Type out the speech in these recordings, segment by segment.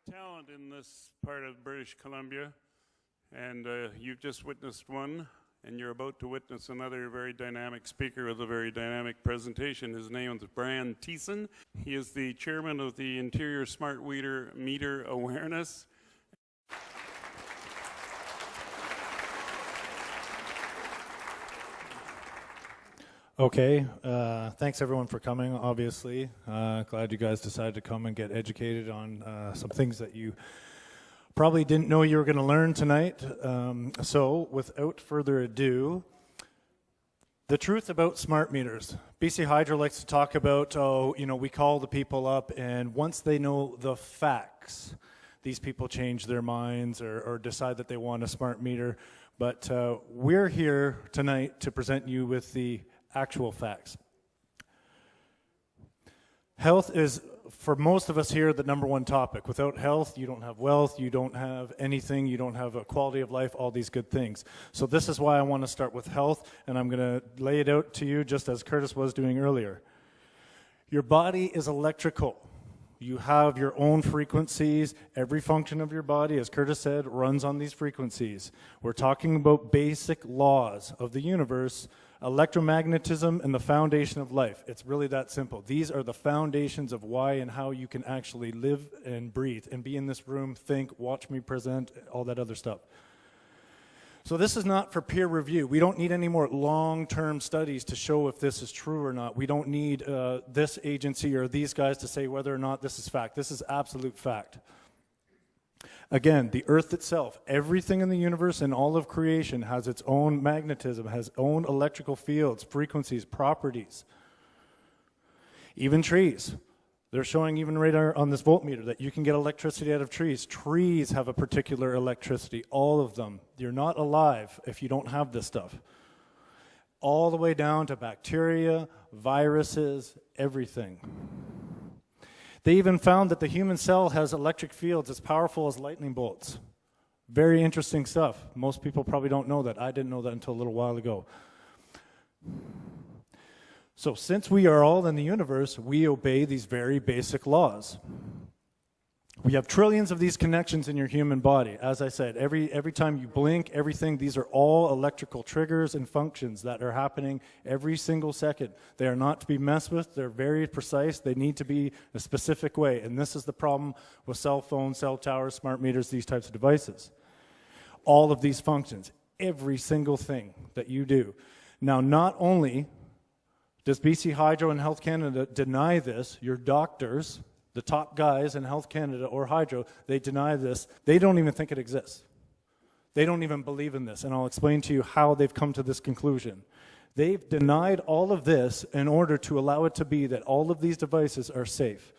a talent in this part of British Columbia, and you've just witnessed one, and you're about to witness another very dynamic speaker with a very dynamic presentation. His name is Brian Thiesen. He is the chairman of the Interior Smart Meter Awareness. Okay, thanks everyone for coming, obviously. Glad you guys decided to come and get educated on some things that you probably didn't know you were going to learn tonight. So, without further ado, the truth about smart meters. BC Hydro likes to talk about, we call the people up, and once they know the facts, these people change their minds or decide that they want a smart meter. But we're here tonight to present you with the actual facts. Health is, for most of us here, the number one topic. Without health, you don't have wealth, you don't have anything, you don't have a quality of life, all these good things. So this is why I want to start with health, and I'm going to lay it out to you just as Curtis was doing earlier. Your body is electrical. You have your own frequencies. Every function of your body, as Curtis said, runs on these frequencies. We're talking about basic laws of the universe, electromagnetism, and the foundation of life. It's really that simple. These are the foundations of why and how you can actually live and breathe and be in this room, think, watch me present, all that other stuff. So this is not for peer review. We don't need any more long-term studies to show if this is true or not. We don't need this agency or these guys to say whether or not this is fact. This is absolute fact. Again, the earth itself, everything in the universe and all of creation has its own magnetism, has its own electrical fields, frequencies, properties. Even trees. They're showing even right on this voltmeter that you can get electricity out of trees. Trees have a particular electricity, all of them. You're not alive if you don't have this stuff. All the way down to bacteria, viruses, everything. They even found that the human cell has electric fields as powerful as lightning bolts. Very interesting stuff. Most people probably don't know that. I didn't know that until a little while ago. So since we are all in the universe, we obey these very basic laws. We have trillions of these connections in your human body. As I said, every time you blink, everything, these are all electrical triggers and functions that are happening every single second. They are not to be messed with. They're very precise. They need to be a specific way. And this is the problem with cell phones, cell towers, smart meters, these types of devices. All of these functions, every single thing that you do. Now, not only does BC Hydro and Health Canada deny this, your doctors, the top guys in Health Canada or Hydro, they deny this. They don't even think it exists. They don't even believe in this, and I'll explain to you how they've come to this conclusion. They've denied all of this in order to allow it to be that all of these devices are safe.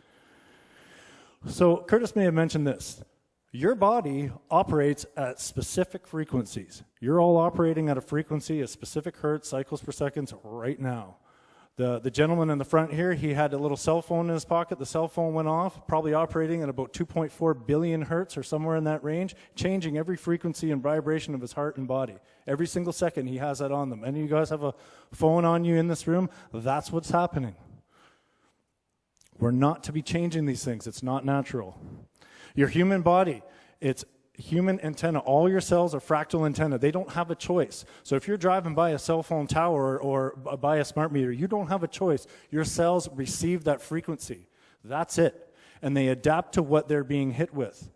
So Curtis may have mentioned this. Your body operates at specific frequencies. You're all operating at a frequency, a specific hertz, cycles per second right now. The gentleman in the front here, he had a little cell phone in his pocket. The cell phone went off, probably operating at about 2.4 billion hertz or somewhere in that range, changing every frequency and vibration of his heart and body. Every single second he has that on them. Any of you guys have a phone on you in this room? That's what's happening. We're not to be changing these things. It's not natural. Your human body, it's human antenna. All your cells are fractal antenna. They don't have a choice. So if you're driving by a cell phone tower or by a smart meter, you don't have a choice. Your cells receive that frequency. That's it. And they adapt to what they're being hit with.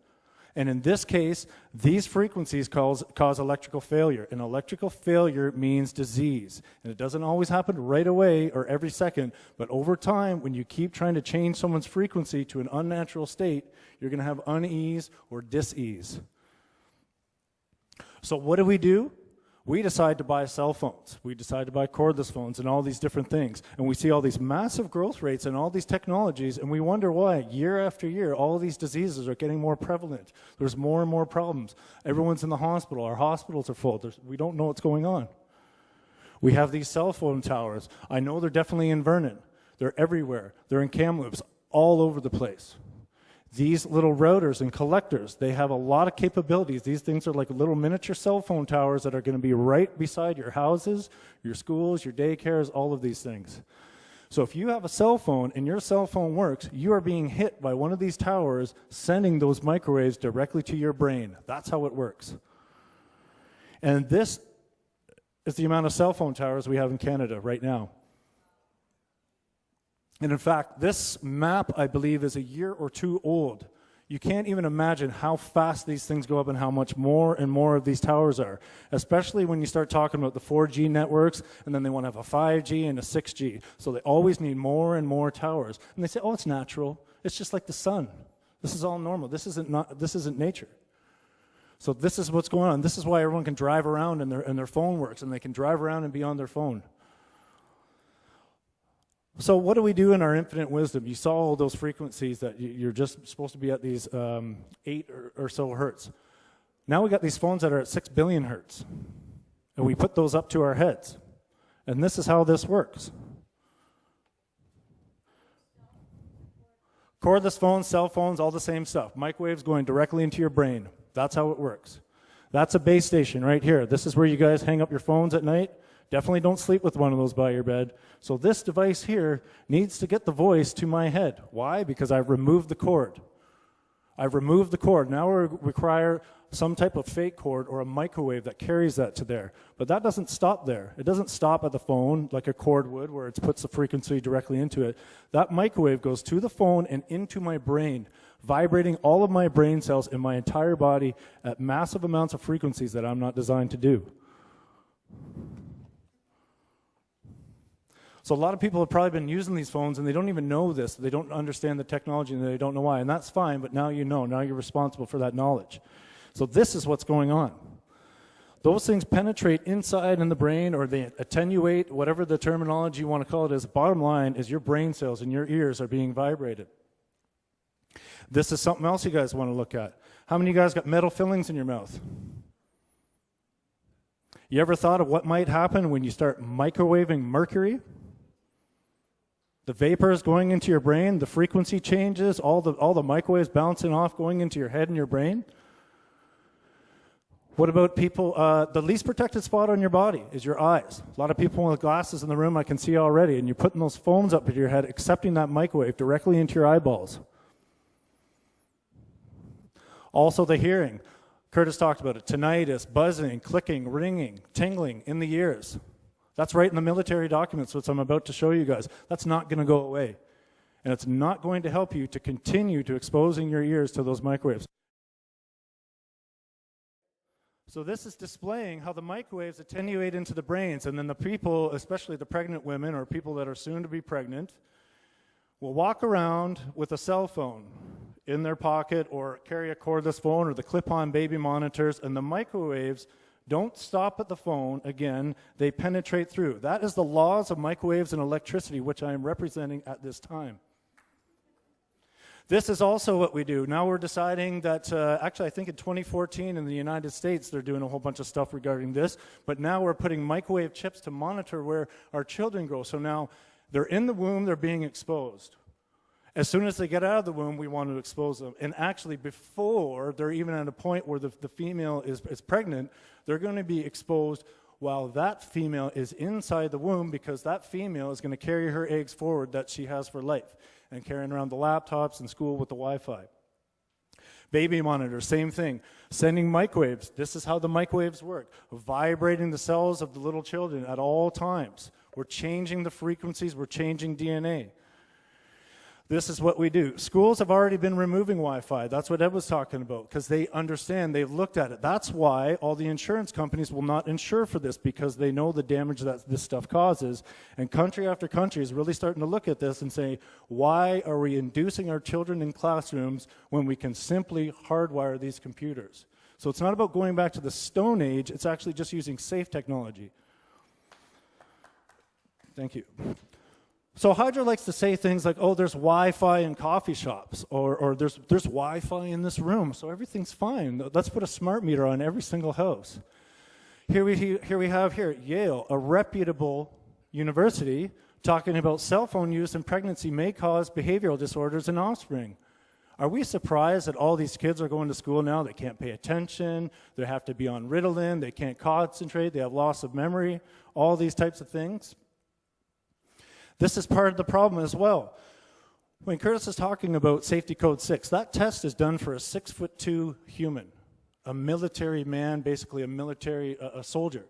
And in this case, these frequencies cause electrical failure. And electrical failure means disease. And it doesn't always happen right away or every second, but over time, when you keep trying to change someone's frequency to an unnatural state, you're going to have unease or dis-ease. So what do? We decide to buy cell phones. We decide to buy cordless phones and all these different things. And we see all these massive growth rates and all these technologies, and we wonder why, year after year, all these diseases are getting more prevalent. There's more and more problems. Everyone's in the hospital. Our hospitals are full. We don't know what's going on. We have these cell phone towers. I know they're definitely in Vernon. They're everywhere. They're in Kamloops, all over the place. These little routers and collectors, they have a lot of capabilities. These things are like little miniature cell phone towers that are going to be right beside your houses, your schools, your daycares, all of these things. So if you have a cell phone and your cell phone works, you are being hit by one of these towers sending those microwaves directly to your brain. That's how it works. And this is the amount of cell phone towers we have in Canada right now. And in fact, this map, I believe, is a year or two old. You can't even imagine how fast these things go up and how much more and more of these towers are, especially when you start talking about the 4G networks, and then they want to have a 5G and a 6G. So they always need more and more towers. And they say, oh, it's natural. It's just like the sun. This is all normal. This isn't nature. So this is what's going on. This is why everyone can drive around and their phone works, and they can drive around and be on their phone. So what do we do in our infinite wisdom? You saw all those frequencies that you're just supposed to be at these 8 or so hertz. Now we got these phones that are at 6 billion hertz, and we put those up to our heads. And this is how this works. Cordless phones, cell phones, all the same stuff. Microwaves going directly into your brain. That's how it works. That's a base station right here. This is where you guys hang up your phones at night. Definitely don't sleep with one of those by your bed. So this device here needs to get the voice to my head. Why? Because I've removed the cord. I've removed the cord. Now we require some type of fake cord or a microwave that carries that to there. But that doesn't stop there. It doesn't stop at the phone like a cord would, where it puts the frequency directly into it. That microwave goes to the phone and into my brain, vibrating all of my brain cells in my entire body at massive amounts of frequencies that I'm not designed to do. So a lot of people have probably been using these phones and they don't even know this. They don't understand the technology and they don't know why. And that's fine, but now you know. Now you're responsible for that knowledge. So this is what's going on. Those things penetrate inside in the brain, or they attenuate, whatever the terminology you want to call it is. Bottom line is your brain cells and your ears are being vibrated. This is something else you guys want to look at. How many of you guys got metal fillings in your mouth? You ever thought of what might happen when you start microwaving mercury? The vapors going into your brain, the frequency changes, all the microwaves bouncing off, going into your head and your brain. What about people, the least protected spot on your body is your eyes. A lot of people with glasses in the room I can see already, and you're putting those phones up to your head, accepting that microwave directly into your eyeballs. Also the hearing. Curtis talked about it. Tinnitus, buzzing, clicking, ringing, tingling in the ears. That's right in the military documents, which I'm about to show you guys. That's not going to go away. And it's not going to help you to continue to exposing your ears to those microwaves. So this is displaying how the microwaves attenuate into the brains, and then the people, especially the pregnant women or people that are soon to be pregnant, will walk around with a cell phone in their pocket or carry a cordless phone or the clip-on baby monitors, and the microwaves don't stop at the phone. Again, they penetrate through. That is the laws of microwaves and electricity, which I am representing at this time. This is also what we do. Now we're deciding that, actually I think in 2014 in the United States they're doing a whole bunch of stuff regarding this, but now we're putting microwave chips to monitor where our children grow. So now they're in the womb, they're being exposed. As soon as they get out of the womb, we want to expose them. And actually, before they're even at a point where the female is pregnant, they're going to be exposed while that female is inside the womb, because that female is going to carry her eggs forward that she has for life, and carrying around the laptops in school with the Wi-Fi. Baby monitor, same thing. Sending microwaves. This is how the microwaves work. Vibrating the cells of the little children at all times. We're changing the frequencies. We're changing DNA. This is what we do. Schools have already been removing Wi-Fi. That's what Ed was talking about, because they understand, they've looked at it. That's why all the insurance companies will not insure for this, because they know the damage that this stuff causes. And country after country is really starting to look at this and say, why are we inducing our children in classrooms when we can simply hardwire these computers? So it's not about going back to the Stone Age, it's actually just using safe technology. Thank you. So Hydra likes to say things like, oh, there's Wi-Fi in coffee shops, or there's Wi-Fi in this room, so everything's fine. Let's put a smart meter on every single house. Here we have Yale, a reputable university, talking about cell phone use in pregnancy may cause behavioral disorders in offspring. Are we surprised that all these kids are going to school now? They can't pay attention, they have to be on Ritalin, they can't concentrate, they have loss of memory, all these types of things? This is part of the problem as well. When Curtis is talking about Safety Code 6, that test is done for a 6'2" human, a military man, basically a military, a soldier.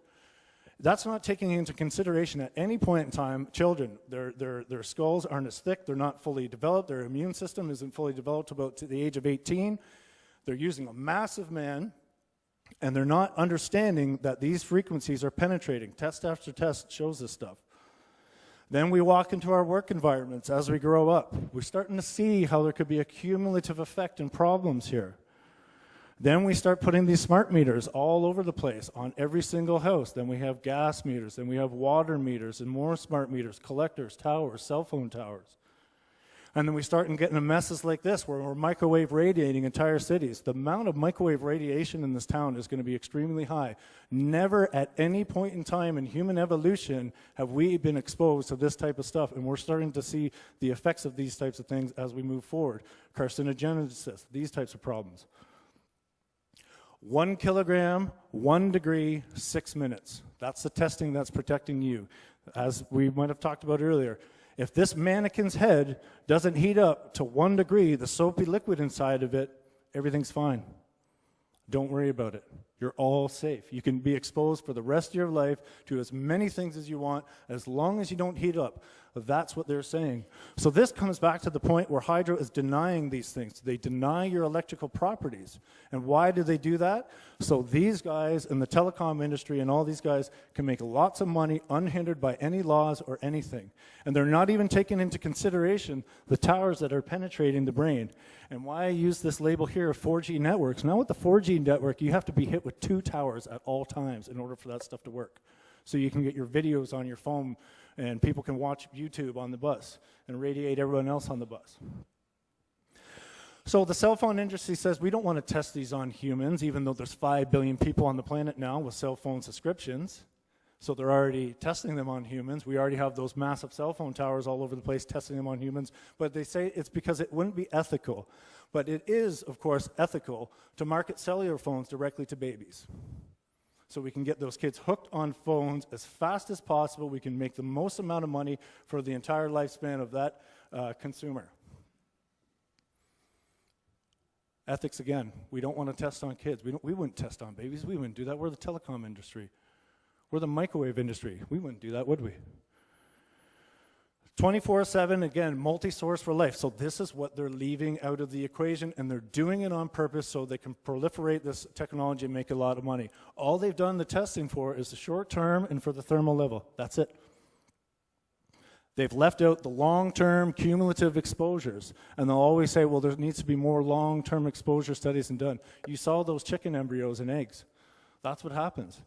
That's not taking into consideration at any point in time children. Their skulls aren't as thick, they're not fully developed, their immune system isn't fully developed about to the age of 18. They're using a massive man, and they're not understanding that these frequencies are penetrating. Test after test shows this stuff. Then we walk into our work environments as we grow up. We're starting to see how there could be a cumulative effect and problems here. Then we start putting these smart meters all over the place on every single house. Then we have gas meters, then we have water meters and more smart meters, collectors, towers, cell phone towers. And then we start getting messes like this where we're microwave radiating entire cities. The amount of microwave radiation in this town is going to be extremely high. Never at any point in time in human evolution have we been exposed to this type of stuff, and we're starting to see the effects of these types of things as we move forward. Carcinogenesis, these types of problems. 1 kilogram, 1 degree, 6 minutes. That's the testing that's protecting you. As we might have talked about earlier, if this mannequin's head doesn't heat up to 1 degree, the soapy liquid inside of it, everything's fine. Don't worry about it. You're all safe. You can be exposed for the rest of your life to as many things as you want, as long as you don't heat up. That's what they're saying. So this comes back to the point where Hydro is denying these things. They deny your electrical properties. And why do they do that? So these guys in the telecom industry and all these guys can make lots of money unhindered by any laws or anything. And they're not even taking into consideration the towers that are penetrating the brain. And why I use this label here of 4G networks. Now with the 4G network, you have to be hit with 2 towers at all times in order for that stuff to work. So you can get your videos on your phone and people can watch YouTube on the bus and radiate everyone else on the bus. So the cell phone industry says we don't want to test these on humans, even though there's 5 billion people on the planet now with cell phone subscriptions. So they're already testing them on humans. We already have those massive cell phone towers all over the place testing them on humans. But they say it's because it wouldn't be ethical. But it is, of course, ethical to market cellular phones directly to babies. So we can get those kids hooked on phones as fast as possible. We can make the most amount of money for the entire lifespan of that consumer. Ethics again. We don't want to test on kids. We wouldn't test on babies. We wouldn't do that. We're the telecom industry. We're the microwave industry. We wouldn't do that, would we? 24/7, again, multi-source for life. So this is what they're leaving out of the equation, and they're doing it on purpose so they can proliferate this technology and make a lot of money. All they've done the testing for is the short term and for the thermal level. That's it. They've left out the long-term cumulative exposures, and they'll always say, well, there needs to be more long-term exposure studies done. You saw those chicken embryos and eggs. That's what happens.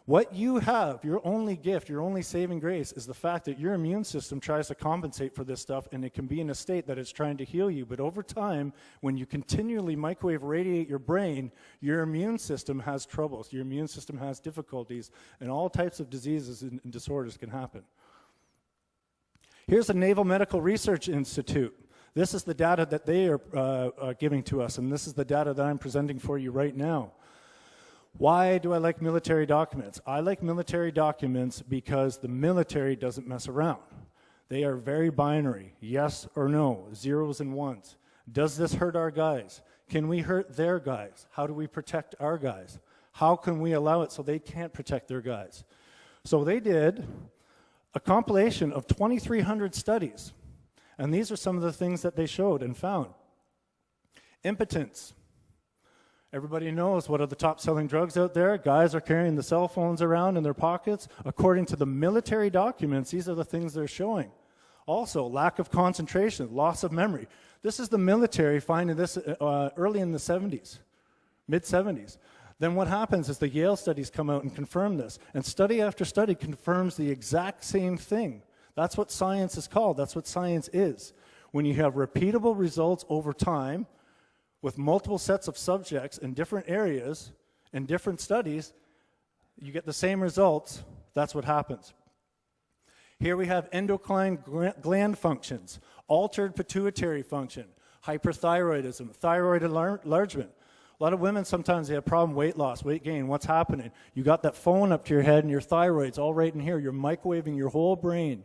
What you have, your only gift, your only saving grace, is the fact that your immune system tries to compensate for this stuff, and it can be in a state that it's trying to heal you. But over time, when you continually microwave radiate your brain, your immune system has troubles. Your immune system has difficulties, and all types of diseases and disorders can happen. Here's the Naval Medical Research Institute. This is the data that they are giving to us, and this is the data that I'm presenting for you right now. Why do I like military documents? I like military documents because the military doesn't mess around. They are very binary, yes or no, zeros and ones. Does this hurt our guys? Can we hurt their guys? How do we protect our guys? How can we allow it so they can't protect their guys? So they did a compilation of 2,300 studies, and these are some of the things that they showed and found. Impotence. Everybody knows what are the top selling drugs out there. Guys are carrying the cell phones around in their pockets. According to the military documents, these are the things they're showing. Also, lack of concentration, loss of memory. This is the military finding this early in the 70s, mid-70s. Then what happens is the Yale studies come out and confirm this. And study after study confirms the exact same thing. That's what science is called. That's what science is. When you have repeatable results over time, with multiple sets of subjects in different areas, in different studies, you get the same results. That's what happens. Here we have endocrine gland functions, altered pituitary function, hyperthyroidism, thyroid enlargement. A lot of women sometimes they have problem weight loss, weight gain. What's happening? You got that phone up to your head and your thyroid's all right in here. You're microwaving your whole brain.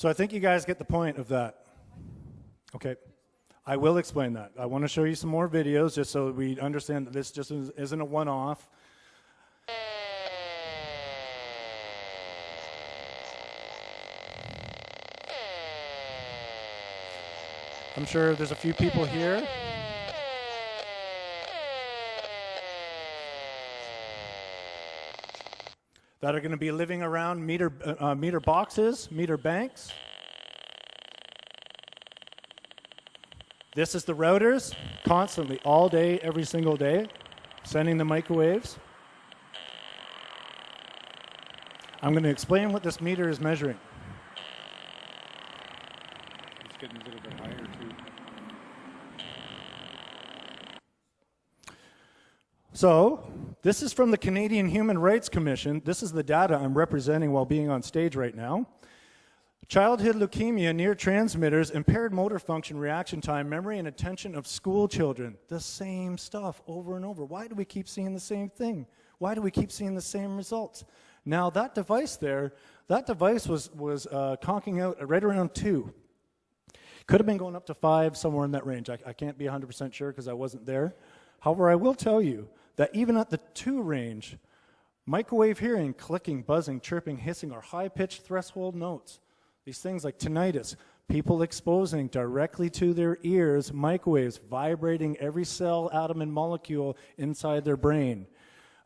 So I think you guys get the point of that. Okay. I will explain that. I want to show you some more videos just so we understand that this just isn't a one-off. I'm sure there's a few people here that are going to be living around meter boxes, meter banks. This is the routers, constantly, all day, every single day, sending the microwaves. I'm going to explain what this meter is measuring. It's getting a little bit higher too. So, this is from the Canadian Human Rights Commission. This is the data I'm representing while being on stage right now. Childhood leukemia near transmitters, impaired motor function, reaction time, memory, and attention of school children. The same stuff over and over. Why do we keep seeing the same thing? Why do we keep seeing the same results? Now, that device there, that device was conking out right around 2. Could have been going up to 5, somewhere in that range. I can't be 100% sure because I wasn't there. However, I will tell you that even at the 2 range, microwave hearing, clicking, buzzing, chirping, hissing are high-pitched threshold notes. These things like tinnitus, people exposing directly to their ears microwaves, vibrating every cell, atom, and molecule inside their brain.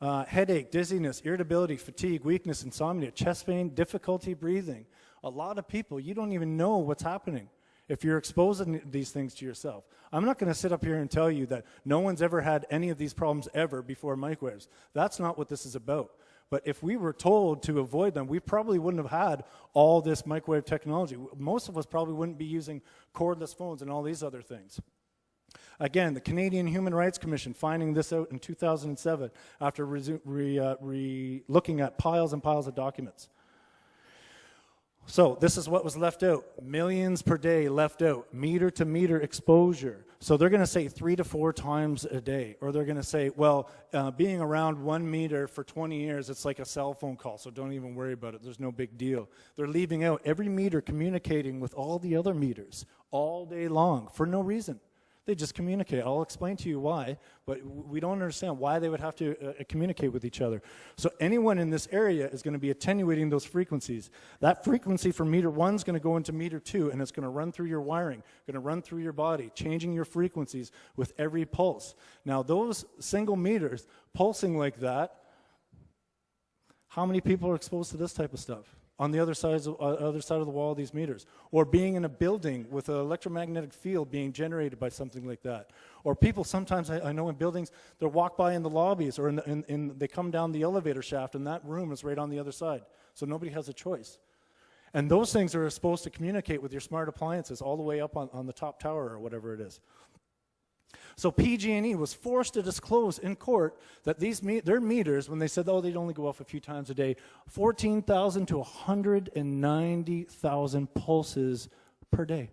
Headache, dizziness, irritability, fatigue, weakness, insomnia, chest pain, difficulty breathing. A lot of people, you don't even know what's happening if you're exposing these things to yourself. I'm not going to sit up here and tell you that no one's ever had any of these problems ever before microwaves. That's not what this is about. But if we were told to avoid them, we probably wouldn't have had all this microwave technology. Most of us probably wouldn't be using cordless phones and all these other things. Again, the Canadian Human Rights Commission finding this out in 2007 after looking at piles and piles of documents. So this is what was left out. Millions per day left out. Meter to meter exposure. So they're going to say 3 to 4 times a day. Or they're going to say, well, being around 1 meter for 20 years, it's like a cell phone call, so don't even worry about it. There's no big deal. They're leaving out every meter communicating with all the other meters all day long for no reason. They just communicate. I'll explain to you why, but we don't understand why they would have to communicate with each other. So anyone in this area is going to be attenuating those frequencies. That frequency from meter 1 is going to go into meter 2, and it's going to run through your wiring, going to run through your body, changing your frequencies with every pulse. Now, those single meters pulsing like that, how many people are exposed to this type of stuff? On the other side of the wall of these meters, or being in a building with an electromagnetic field being generated by something like that, or people sometimes I know in buildings they'll walk by in the lobbies or they come down the elevator shaft and that room is right on the other side, so nobody has a choice. And those things are supposed to communicate with your smart appliances all the way up on the top tower or whatever it is. So PG&E was forced to disclose in court that their meters, when they said, oh, they'd only go off a few times a day, 14,000 to 190,000 pulses per day.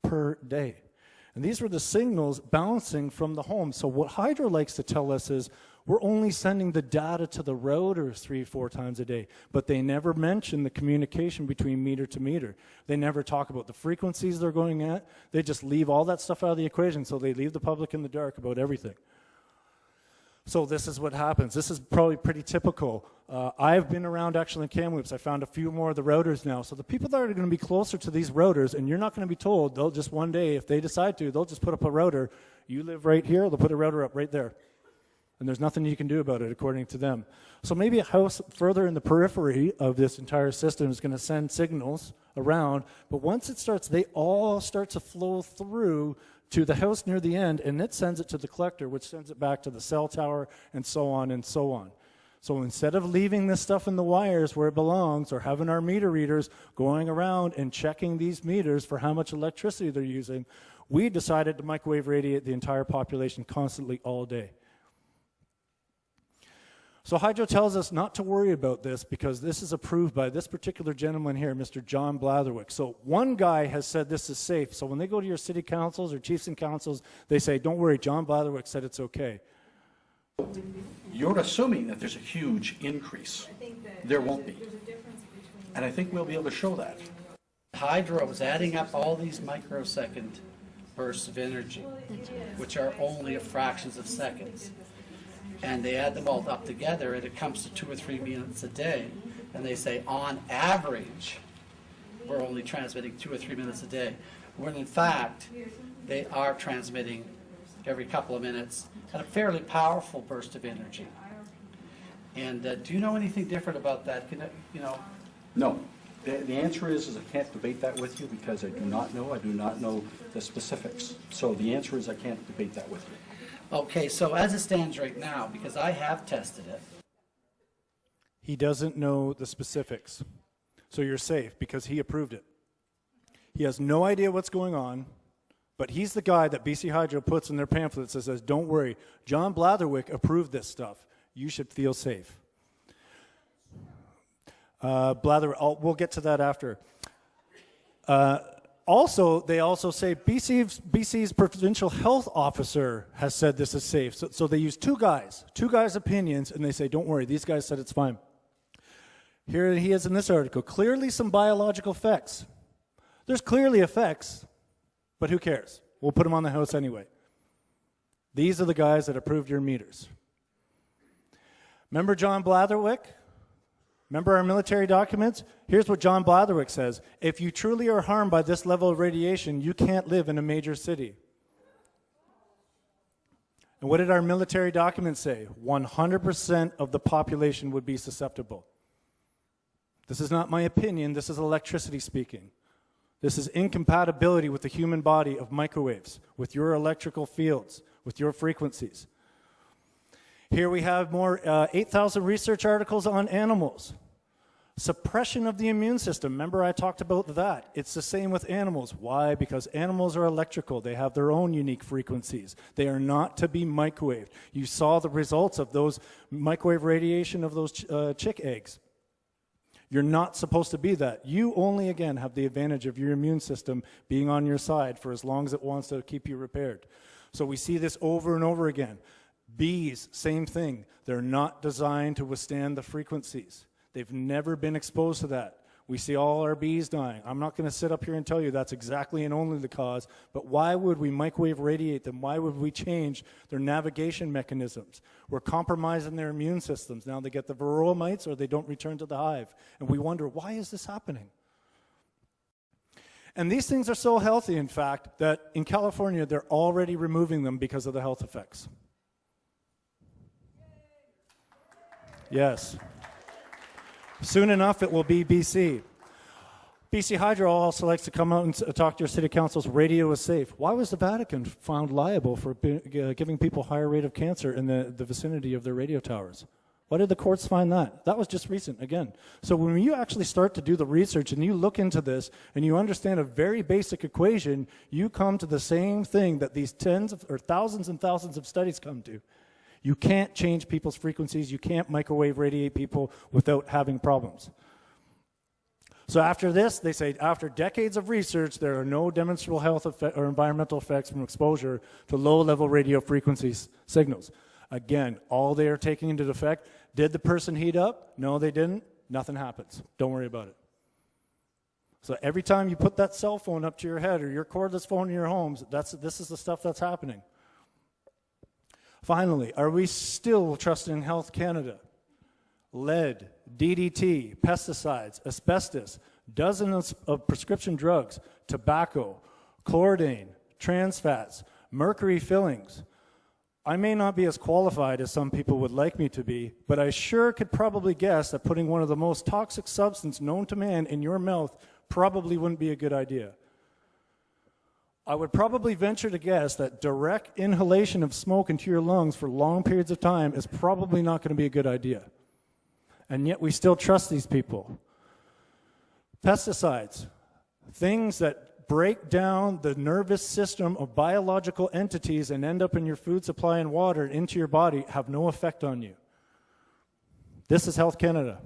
Per day. And these were the signals bouncing from the home. So what Hydro likes to tell us is we're only sending the data to the routers 3-4 times a day, but they never mention the communication between meter to meter. They never talk about the frequencies they're going at. They just leave all that stuff out of the equation, so they leave the public in the dark about everything. So this is what happens. This is probably pretty typical. I've been around actually in Kamloops. I found a few more of the routers now. So the people that are going to be closer to these routers, and you're not going to be told, they'll just one day, if they decide to, they'll just put up a router. You live right here, they'll put a router up right there. And there's nothing you can do about it, according to them. So maybe a house further in the periphery of this entire system is going to send signals around, but once it starts, they all start to flow through to the house near the end, and it sends it to the collector, which sends it back to the cell tower, and so on and so on. So instead of leaving this stuff in the wires where it belongs, or having our meter readers going around and checking these meters for how much electricity they're using, we decided to microwave radiate the entire population constantly all day. So Hydro tells us not to worry about this because this is approved by this particular gentleman here, Mr. John Blatherwick. So one guy has said this is safe. So when they go to your city councils or chiefs and councils, they say, don't worry, John Blatherwick said it's okay. You're assuming that there's a huge increase. There won't be. And I think we'll be able to show that. Hydro is adding up all these microsecond bursts of energy, which are only fractions of seconds. And they add them all up together, and it comes to 2 or 3 minutes a day. And they say, on average, we're only transmitting 2 or 3 minutes a day, when in fact, they are transmitting every couple of minutes at a fairly powerful burst of energy. And do you know anything different about that? You know? No. The answer is I can't debate that with you because I do not know. I do not know the specifics. So the answer is I can't debate that with you. Okay, so as it stands right now, because I have tested it. He doesn't know the specifics. So you're safe because he approved it. He has no idea what's going on, but he's the guy that BC Hydro puts in their pamphlets that says, don't worry, John Blatherwick approved this stuff. You should feel safe. We'll get to that after. Also, they also say BC's provincial health officer has said this is safe. So they use two guys' opinions, and they say, don't worry, these guys said it's fine. Here he is in this article. Clearly some biological effects. There's clearly effects, but who cares? We'll put them on the house anyway. These are the guys that approved your meters. Remember John Blatherwick? Remember our military documents? Here's what John Blatherwick says. If you truly are harmed by this level of radiation, you can't live in a major city. And what did our military documents say? 100% of the population would be susceptible. This is not my opinion. This is electricity speaking. This is incompatibility with the human body of microwaves, with your electrical fields, with your frequencies. Here we have more 8,000 research articles on animals. Suppression of the immune system. Remember I talked about that. It's the same with animals. Why? Because animals are electrical. They have their own unique frequencies. They are not to be microwaved. You saw the results of those microwave radiation of those chick eggs. You're not supposed to be that. You only, again, have the advantage of your immune system being on your side for as long as it wants to keep you repaired. So we see this over and over again. Bees, same thing. They're not designed to withstand the frequencies. They've never been exposed to that. We see all our bees dying. I'm not going to sit up here and tell you that's exactly and only the cause, but why would we microwave radiate them? Why would we change their navigation mechanisms? We're compromising their immune systems. Now they get the varroa mites or they don't return to the hive. And we wonder, why is this happening? And these things are so healthy, in fact, that in California they're already removing them because of the health effects. Yes. Soon enough, it will be BC. BC Hydro also likes to come out and talk to your city councils, radio is safe. Why was the Vatican found liable for giving people higher rate of cancer in the vicinity of their radio towers? Why did the courts find that? That was just recent, again. So when you actually start to do the research and you look into this and you understand a very basic equation, you come to the same thing that these tens of, or thousands and thousands of studies come to. You can't change people's frequencies. You can't microwave radiate people without having problems. So after this, they say, after decades of research, there are no demonstrable health or environmental effects from exposure to low-level radio frequencies signals. Again, all they are taking into effect, did the person heat up? No, they didn't. Nothing happens. Don't worry about it. So every time you put that cell phone up to your head or your cordless phone in your homes, this is the stuff that's happening. Finally, are we still trusting Health Canada? Lead, DDT, pesticides, asbestos, dozens of prescription drugs, tobacco, chlordane, trans fats, mercury fillings. I may not be as qualified as some people would like me to be, but I sure could probably guess that putting one of the most toxic substances known to man in your mouth probably wouldn't be a good idea. I would probably venture to guess that direct inhalation of smoke into your lungs for long periods of time is probably not going to be a good idea. And yet we still trust these people. Pesticides, things that break down the nervous system of biological entities and end up in your food supply and water into your body, have no effect on you. This is Health Canada.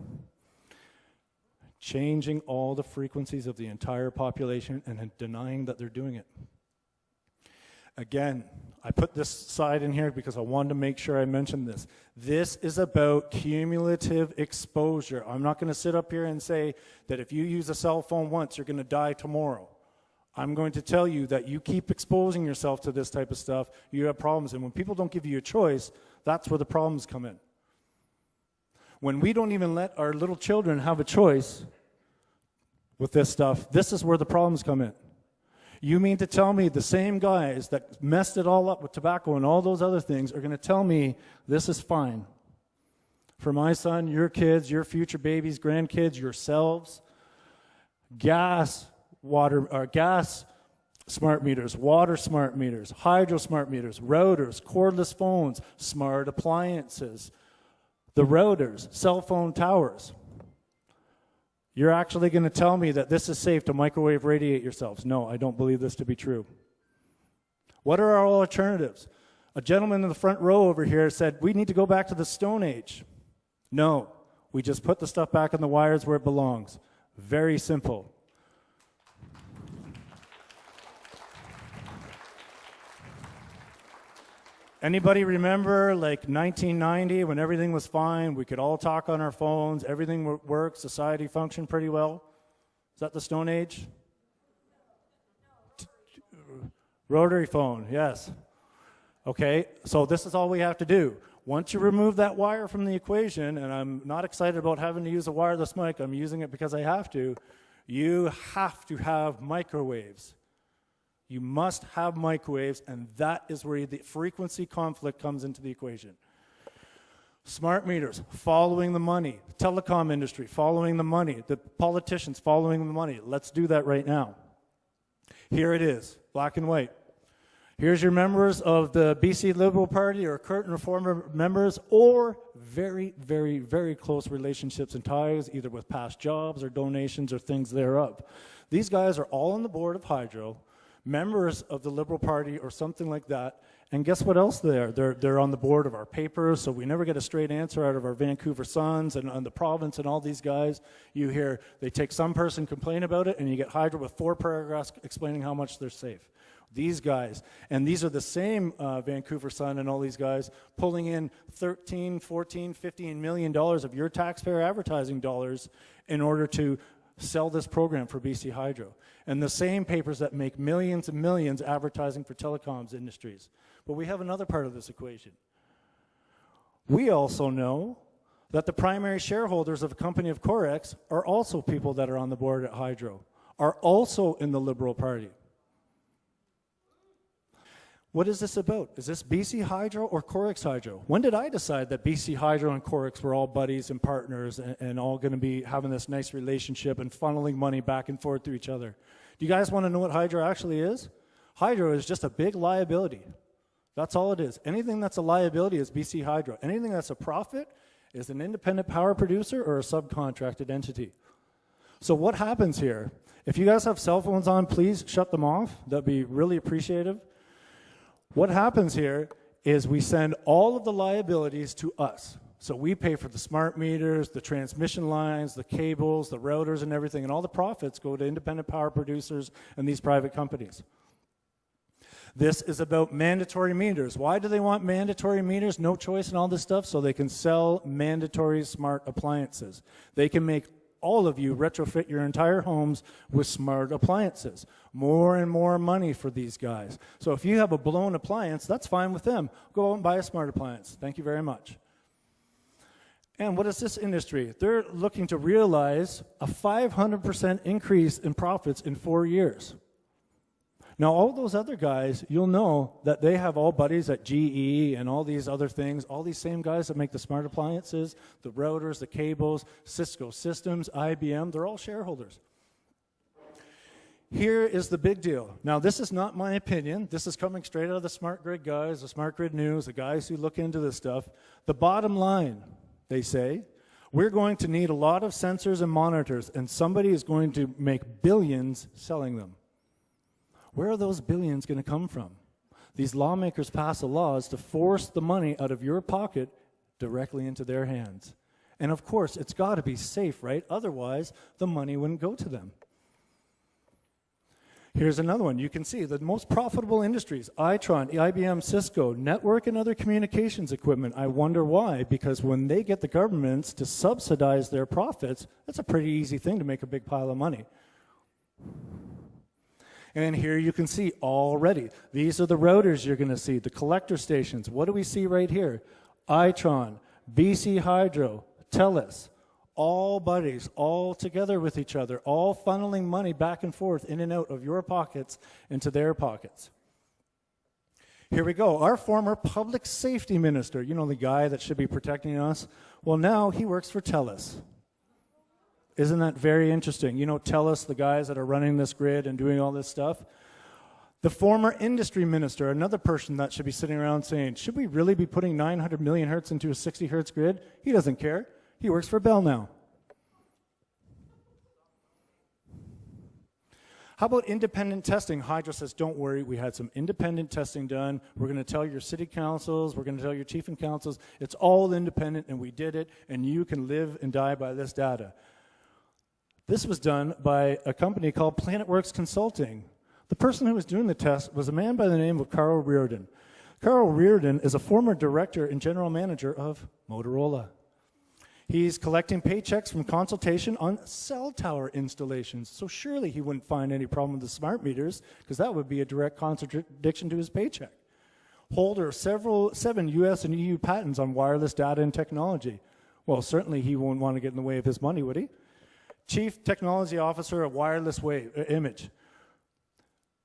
Changing all the frequencies of the entire population and denying that they're doing it. Again, I put this side in here because I wanted to make sure I mentioned this. This is about cumulative exposure. I'm not going to sit up here and say that if you use a cell phone once, you're going to die tomorrow. I'm going to tell you that you keep exposing yourself to this type of stuff, you have problems. And when people don't give you a choice, that's where the problems come in. When we don't even let our little children have a choice with this stuff, this is where the problems come in. You mean to tell me the same guys that messed it all up with tobacco and all those other things are going to tell me this is fine for my son, your kids, your future babies, grandkids, yourselves? Gas smart meters, water smart meters, hydro smart meters, routers, cordless phones, smart appliances, the routers, cell phone towers. You're actually going to tell me that this is safe to microwave radiate yourselves? No, I don't believe this to be true. What are our alternatives? A gentleman in the front row over here said, we need to go back to the Stone Age. No, we just put the stuff back in the wires where it belongs. Very simple. Anybody remember like 1990 when everything was fine, we could all talk on our phones, everything worked, society functioned pretty well? Is that the Stone Age? Rotary phone, yes. Okay, so this is all we have to do. Once you remove that wire from the equation, and I'm not excited about having to use a wireless mic, I'm using it because I have to, you have to have microwaves. You must have microwaves, and that is where the frequency conflict comes into the equation. Smart meters, following the money. Telecom industry, following the money. The politicians, following the money. Let's do that right now. Here it is, black and white. Here's your members of the BC Liberal Party or current Reformer members, or very, very, very close relationships and ties, either with past jobs or donations or things thereof. These guys are all on the board of Hydro, members of the Liberal Party or something like that, and guess what else they're on the board of our papers, so we never get a straight answer out of our Vancouver Suns and the province and all these guys. You hear they take some person complain about it, and you get Hydro with 4 paragraphs explaining how much they're safe. These guys, and these are the same Vancouver Sun and all these guys pulling in $13, $14, $15 million of your taxpayer advertising dollars in order to sell this program for BC Hydro. And the same papers that make millions and millions advertising for telecoms industries. But we have another part of this equation. We also know that the primary shareholders of a company of Corex are also people that are on the board at Hydro, are also in the Liberal Party. What is this about? Is this BC Hydro or Corex Hydro? When did I decide that BC Hydro and Corex were all buddies and partners and all going to be having this nice relationship and funneling money back and forth to each other? Do you guys want to know what Hydro actually is? Hydro is just a big liability. That's all it is. Anything that's a liability is BC Hydro. Anything that's a profit is an independent power producer or a subcontracted entity. So what happens here? If you guys have cell phones on, please shut them off. That'd be really appreciative. What happens here is we send all of the liabilities to us. So we pay for the smart meters, the transmission lines, the cables, the routers and everything, and all the profits go to independent power producers and these private companies. This is about mandatory meters. Why do they want mandatory meters, no choice and all this stuff? So they can sell mandatory smart appliances. They can make all of you retrofit your entire homes with smart appliances. More and more money for these guys. So if you have a blown appliance, that's fine with them. Go out and buy a smart appliance. Thank you very much. And what is this industry? They're looking to realize a 500% increase in profits in 4 years. Now, all those other guys, you'll know that they have all buddies at GE and all these other things, all these same guys that make the smart appliances, the routers, the cables, Cisco Systems, IBM, they're all shareholders. Here is the big deal. Now, this is not my opinion. This is coming straight out of the Smart Grid guys, the Smart Grid News, the guys who look into this stuff. The bottom line, they say, we're going to need a lot of sensors and monitors, and somebody is going to make billions selling them. Where are those billions going to come from? These lawmakers pass the laws to force the money out of your pocket directly into their hands. And of course, it's got to be safe, right? Otherwise, the money wouldn't go to them. Here's another one. You can see the most profitable industries: Itron, IBM, Cisco, network and other communications equipment. I wonder why, because when they get the governments to subsidize their profits, that's a pretty easy thing to make a big pile of money. And here you can see already, these are the routers you're going to see, the collector stations. What do we see right here? Itron, BC Hydro, TELUS. All buddies, all together with each other, all funneling money back and forth in and out of your pockets into their pockets. Here we go. Our former public safety minister, you know, the guy that should be protecting us, well, now he works for TELUS. Isn't that very interesting? You know, TELUS, the guys that are running this grid and doing all this stuff. The former industry minister, another person that should be sitting around saying, should we really be putting 900 million hertz into a 60 hertz grid? He doesn't care. He works for Bell now. How about independent testing? Hydro says, don't worry, we had some independent testing done. We're going to tell your city councils, we're going to tell your chief and councils, it's all independent and we did it, and you can live and die by this data. This was done by a company called PlanetWorks Consulting. The person who was doing the test was a man by the name of Carl Reardon. Carl Reardon is a former director and general manager of Motorola. He's collecting paychecks from consultation on cell tower installations. So surely he wouldn't find any problem with the smart meters, because that would be a direct contradiction to his paycheck. Holder of 7 US and EU patents on wireless data and technology. Well, certainly he won't want to get in the way of his money, would he? Chief Technology Officer of Wireless Image.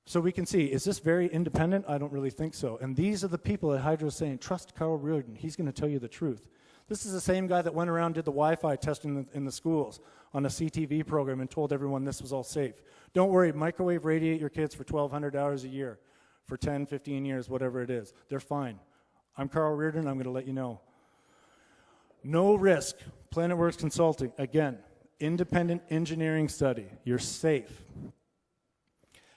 So we can see, is this very independent? I don't really think so. And these are the people at Hydro saying, trust Carl Reardon. He's going to tell you the truth. This is the same guy that went around and did the Wi-Fi testing in the schools on a CTV program and told everyone this was all safe. Don't worry, microwave radiate your kids for $1,200 a year for 10, 15 years, whatever it is. They're fine. I'm Carl Reardon. I'm going to let you know. No risk. PlanetWorks Consulting. Again, independent engineering study. You're safe.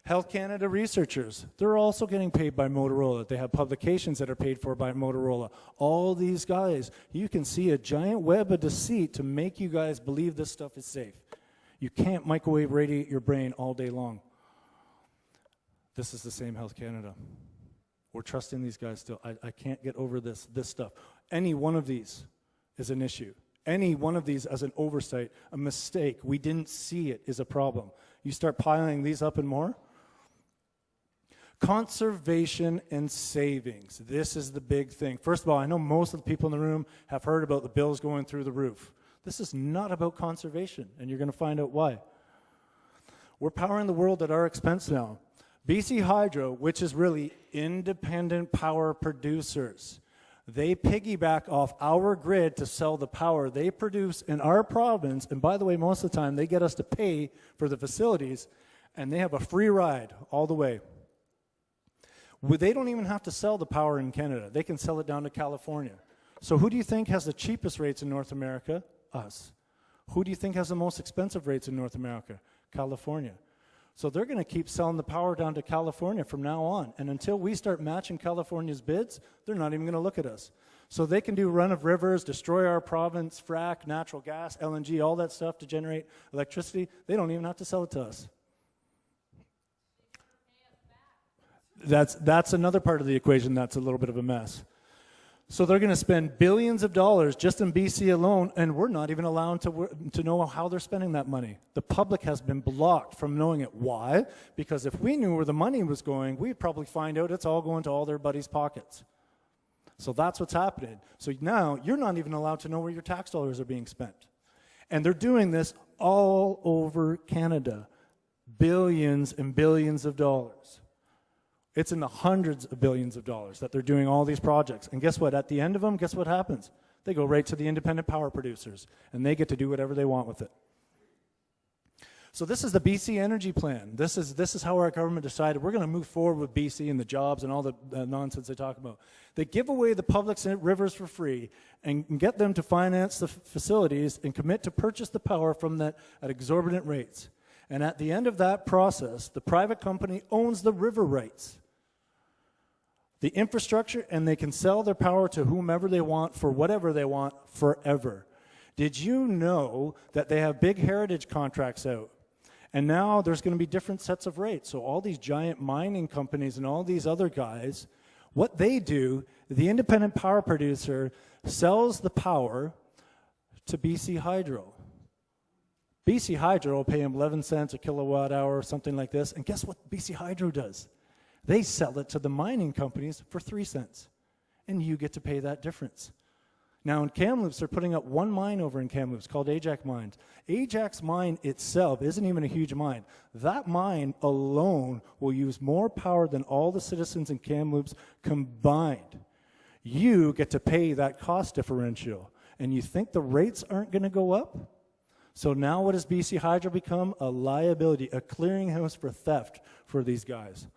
Health Canada researchers, they're also getting paid by Motorola. They have publications that are paid for by Motorola. All these guys, you can see a giant web of deceit to make you guys believe this stuff is safe. You can't microwave radiate your brain all day long. This is the same Health Canada. We're trusting these guys still. I can't get over this stuff. Any one of these is an issue. Any one of these as an oversight, a mistake, we didn't see it, is a problem. You start piling these up and more. Conservation and savings. This is the big thing. First of all, I know most of the people in the room have heard about the bills going through the roof. This is not about conservation, and you're going to find out why. We're powering the world at our expense now. BC Hydro, which is really independent power producers, they piggyback off our grid to sell the power they produce in our province, and by the way, most of the time they get us to pay for the facilities, and they have a free ride all the way. They don't even have to sell the power in Canada. They can sell it down to California. So who do you think has the cheapest rates in North America? Us. Who do you think has the most expensive rates in North America? California. So they're going to keep selling the power down to California from now on. And until we start matching California's bids, they're not even going to look at us. So they can do run of rivers, destroy our province, frack, natural gas, LNG, all that stuff to generate electricity. They don't even have to sell it to us. That's another part of the equation that's a little bit of a mess. So they're going to spend billions of dollars just in BC alone, and we're not even allowed to know how they're spending that money. The public has been blocked from knowing it. Why? Because if we knew where the money was going, we'd probably find out it's all going to all their buddies' pockets. So that's what's happening. So now you're not even allowed to know where your tax dollars are being spent. And they're doing this all over Canada. Billions and billions of dollars. It's in the hundreds of billions of dollars that they're doing all these projects. And guess what? At the end of them, guess what happens? They go right to the independent power producers, and they get to do whatever they want with it. So this is the BC Energy Plan. This is how our government decided we're going to move forward with BC and the jobs and all the nonsense they talk about. They give away the public rivers for free and get them to finance the facilities and commit to purchase the power from that at exorbitant rates. And at the end of that process, the private company owns the river rights, the infrastructure, and they can sell their power to whomever they want for whatever they want forever. Did you know that they have big heritage contracts out? And now there's going to be different sets of rates. So all these giant mining companies and all these other guys, what they do, the independent power producer sells the power to BC Hydro. BC Hydro will pay them 11 cents a kilowatt hour or something like this. And guess what BC Hydro does? They sell it to the mining companies for 3 cents. And you get to pay that difference. Now in Kamloops, they're putting up one mine over in Kamloops called Ajax Mines. Ajax Mine itself isn't even a huge mine. That mine alone will use more power than all the citizens in Kamloops combined. You get to pay that cost differential. And you think the rates aren't going to go up? So now what does BC Hydro become? A liability, a clearinghouse for theft for these guys.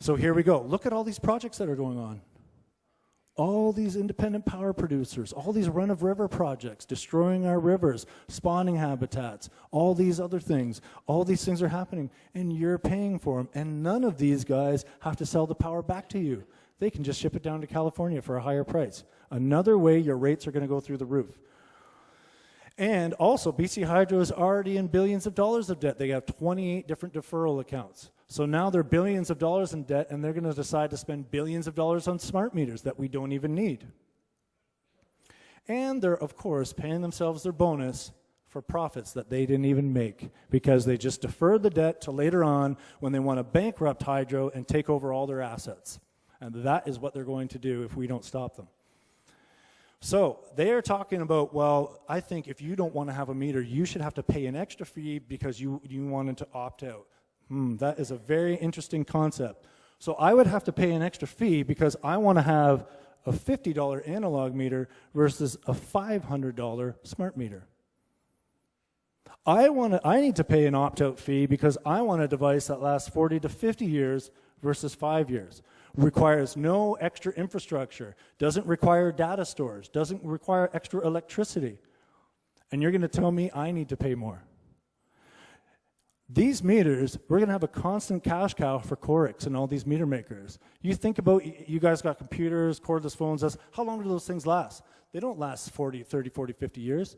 So here we go. Look at all these projects that are going on. All these independent power producers, all these run-of-river projects, destroying our rivers, spawning habitats, all these other things. All these things are happening, and you're paying for them. And none of these guys have to sell the power back to you. They can just ship it down to California for a higher price. Another way your rates are going to go through the roof. And also, BC Hydro is already in billions of dollars of debt. They have 28 different deferral accounts. So now they're billions of dollars in debt, and they're going to decide to spend billions of dollars on smart meters that we don't even need. And they're, of course, paying themselves their bonus for profits that they didn't even make because they just deferred the debt to later on when they want to bankrupt Hydro and take over all their assets. And that is what they're going to do if we don't stop them. So they are talking about, well, I think if you don't want to have a meter, you should have to pay an extra fee because you wanted to opt out. That is a very interesting concept. So I would have to pay an extra fee because I want to have a $50 analog meter versus a $500 smart meter. I need to pay an opt-out fee because I want a device that lasts 40 to 50 years versus 5 years. Requires no extra infrastructure, doesn't require data stores, doesn't require extra electricity. And you're going to tell me I need to pay more. These meters, we're going to have a constant cash cow for Corix and all these meter makers. You think about, you guys got computers, cordless phones, how long do those things last? They don't last 40, 30, 40, 50 years.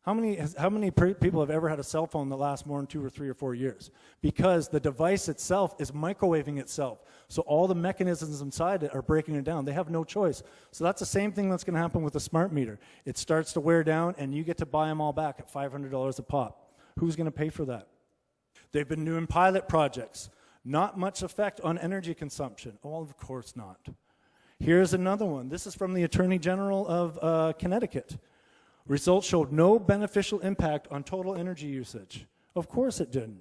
How many people have ever had a cell phone that lasts more than 2 or 3 or 4 years? Because the device itself is microwaving itself. So all the mechanisms inside it are breaking it down. They have no choice. So that's the same thing that's going to happen with a smart meter. It starts to wear down, and you get to buy them all back at $500 a pop. Who's going to pay for that? They've been doing pilot projects. Not much effect on energy consumption. Oh, of course not. Here's another one. This is from the Attorney General of Connecticut. Results showed no beneficial impact on total energy usage. Of course it didn't.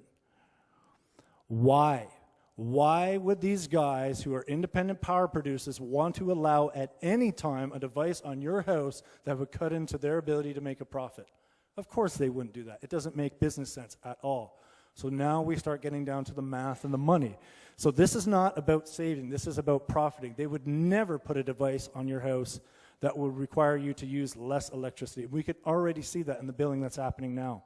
Why? Why would these guys who are independent power producers want to allow at any time a device on your house that would cut into their ability to make a profit? Of course they wouldn't do that. It doesn't make business sense at all. So now we start getting down to the math and the money. So this is not about saving. This is about profiting. They would never put a device on your house that would require you to use less electricity. We could already see that in the billing that's happening now.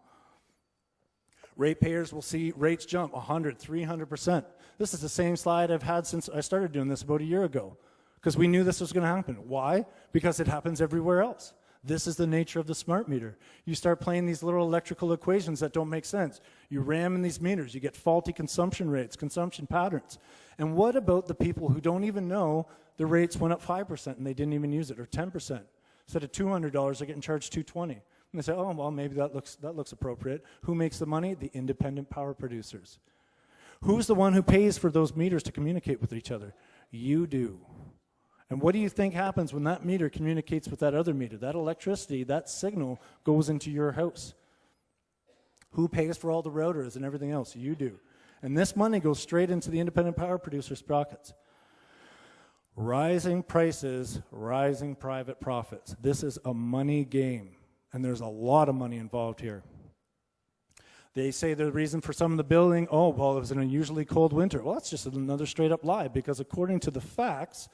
Ratepayers will see rates jump 100, 300%. This is the same slide I've had since I started doing this about a year ago, because we knew this was going to happen. Why? Because it happens everywhere else. This is the nature of the smart meter. You start playing these little electrical equations that don't make sense. You ram in these meters, you get faulty consumption rates, consumption patterns. And what about the people who don't even know the rates went up 5% and they didn't even use it, or 10%? Instead of $200, they're getting charged $220. And they say, oh, well, maybe that looks appropriate. Who makes the money? The independent power producers. Who's the one who pays for those meters to communicate with each other? You do. And what do you think happens when that meter communicates with that other meter? That electricity, that signal goes into your house. Who pays for all the routers and everything else? You do. And this money goes straight into the independent power producers' pockets. Rising prices, rising private profits. This is a money game, and there's a lot of money involved here. They say the reason for some of the billing, oh, well, it was an unusually cold winter. Well, that's just another straight-up lie, because according to the facts,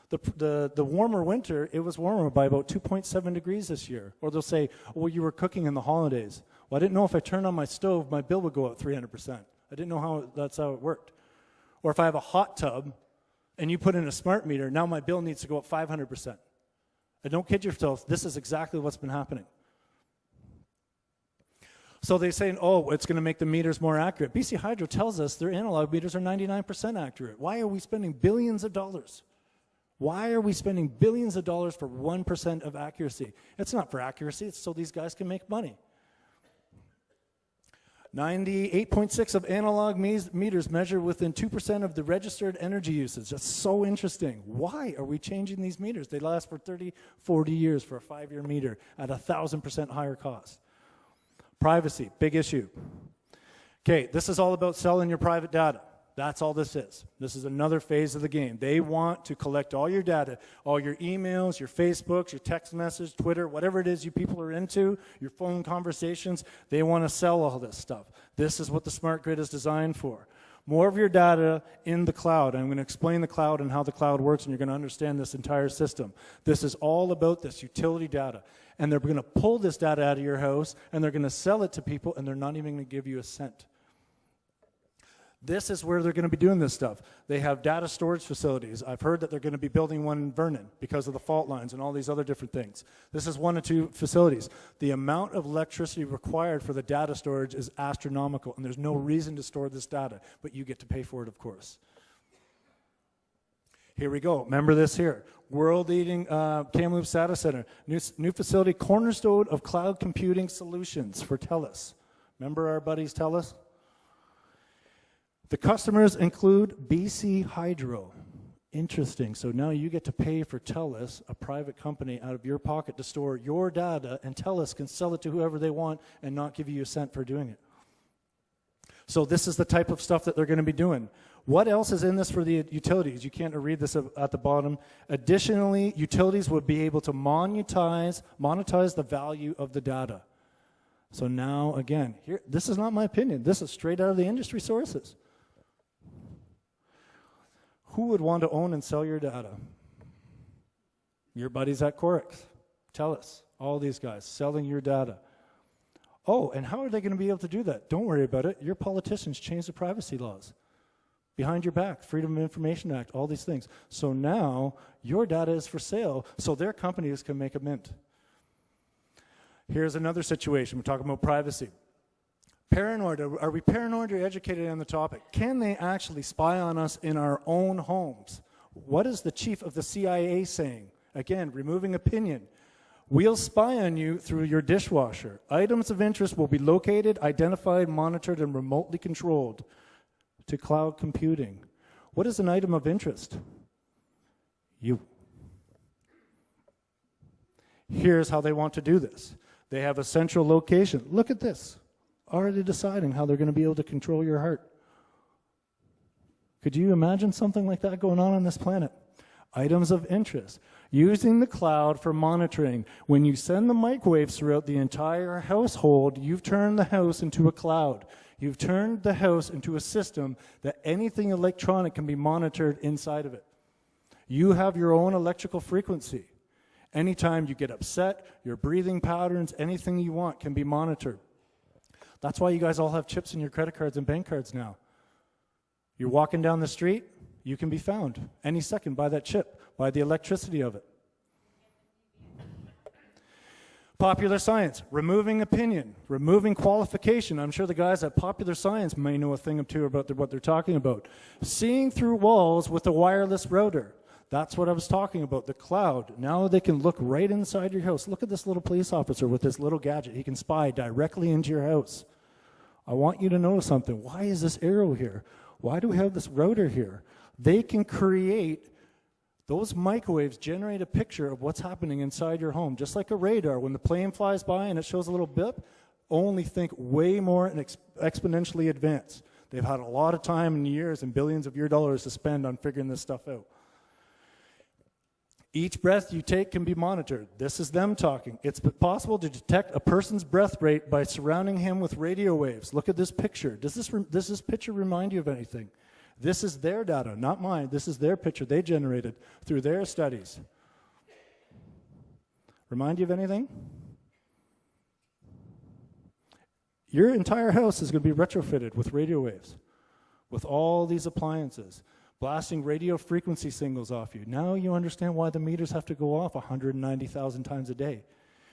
the warmer winter, it was warmer by about 2.7 degrees this year. Or they'll say, oh, well, you were cooking in the holidays. Well, I didn't know if I turned on my stove, my bill would go up 300%. I didn't know that's how it worked. Or if I have a hot tub and you put in a smart meter, now my bill needs to go up 500%. And don't kid yourself, this is exactly what's been happening. So they say, oh, it's going to make the meters more accurate. BC Hydro tells us their analog meters are 99% accurate. Why are we spending billions of dollars? Why are we spending billions of dollars for 1% of accuracy? It's not for accuracy, it's so these guys can make money. 98.6 of analog meters measure within 2% of the registered energy usage. That's so interesting. Why are we changing these meters? They last for 30, 40 years for a 5-year meter at 1,000% higher cost. Privacy, big issue. Okay, this is all about selling your private data. That's all this is. This is another phase of the game. They want to collect all your data, all your emails, your Facebooks, your text messages, Twitter, whatever it is you people are into, your phone conversations. They want to sell all this stuff. This is what the smart grid is designed for. More of your data in the cloud. I'm going to explain the cloud and how the cloud works, and you're going to understand this entire system. This is all about this utility data. And they're going to pull this data out of your house, and they're going to sell it to people, and they're not even going to give you a cent. This is where they're going to be doing this stuff. They have data storage facilities. I've heard that they're going to be building one in Vernon because of the fault lines and all these other different things. This is 1 or 2 facilities. The amount of electricity required for the data storage is astronomical, and there's no reason to store this data, but you get to pay for it, of course. Here we go. Remember this here. World-leading Kamloops Data Center. New facility, cornerstone of cloud computing solutions for TELUS. Remember our buddies TELUS? The customers include BC Hydro. Interesting. So now you get to pay for TELUS, a private company, out of your pocket to store your data, and TELUS can sell it to whoever they want and not give you a cent for doing it. So this is the type of stuff that they're going to be doing. What else is in this for the utilities? You can't read this at the bottom. Additionally, utilities would be able to monetize the value of the data. So now, again, here, this is not my opinion. This is straight out of the industry sources. Who would want to own and sell your data? Your buddies at Corex, TELUS, all these guys selling your data. Oh, and how are they going to be able to do that? Don't worry about it. Your politicians changed the privacy laws. Behind your back, Freedom of Information Act, all these things. So now your data is for sale, so their companies can make a mint. Here's another situation. We're talking about privacy. Paranoid. Are we paranoid or educated on the topic? Can they actually spy on us in our own homes? What is the chief of the CIA saying? Again, removing opinion. We'll spy on you through your dishwasher. Items of interest will be located, identified, monitored, and remotely controlled. To cloud computing. What is an item of interest? You. Here's how they want to do this. They have a central location. Look at this. Already deciding how they're going to be able to control your heart. Could you imagine something like that going on this planet? Items of interest. Using the cloud for monitoring. When you send the microwaves throughout the entire household, you've turned the house into a cloud. You've turned the house into a system that anything electronic can be monitored inside of it. You have your own electrical frequency. Anytime you get upset, your breathing patterns, anything you want can be monitored. That's why you guys all have chips in your credit cards and bank cards now. You're walking down the street, you can be found any second by that chip, by the electricity of it. Popular science, removing opinion, removing qualification. I'm sure the guys at Popular Science may know a thing or two about what they're talking about. Seeing through walls with a wireless router. That's what I was talking about, the cloud. Now they can look right inside your house. Look at this little police officer with this little gadget. He can spy directly into your house. I want you to notice something. Why is this arrow here? Why do we have this router here? They can create, those microwaves generate a picture of what's happening inside your home. Just like a radar, when the plane flies by and it shows a little bip, only think way more and exponentially advanced. They've had a lot of time and years and billions of your dollars to spend on figuring this stuff out. Each breath you take can be monitored. This is them talking. It's possible to detect a person's breath rate by surrounding him with radio waves. Look at this picture. Does this picture remind you of anything? This is their data, not mine. This is their picture they generated through their studies. Remind you of anything? Your entire house is going to be retrofitted with radio waves, with all these appliances, blasting radio frequency signals off you. Now you understand why the meters have to go off 190,000 times a day,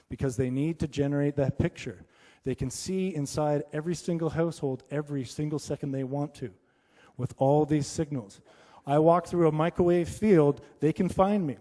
because they need to generate that picture. They can see inside every single household every single second they want to with all these signals. I walk through a microwave field, they can find me.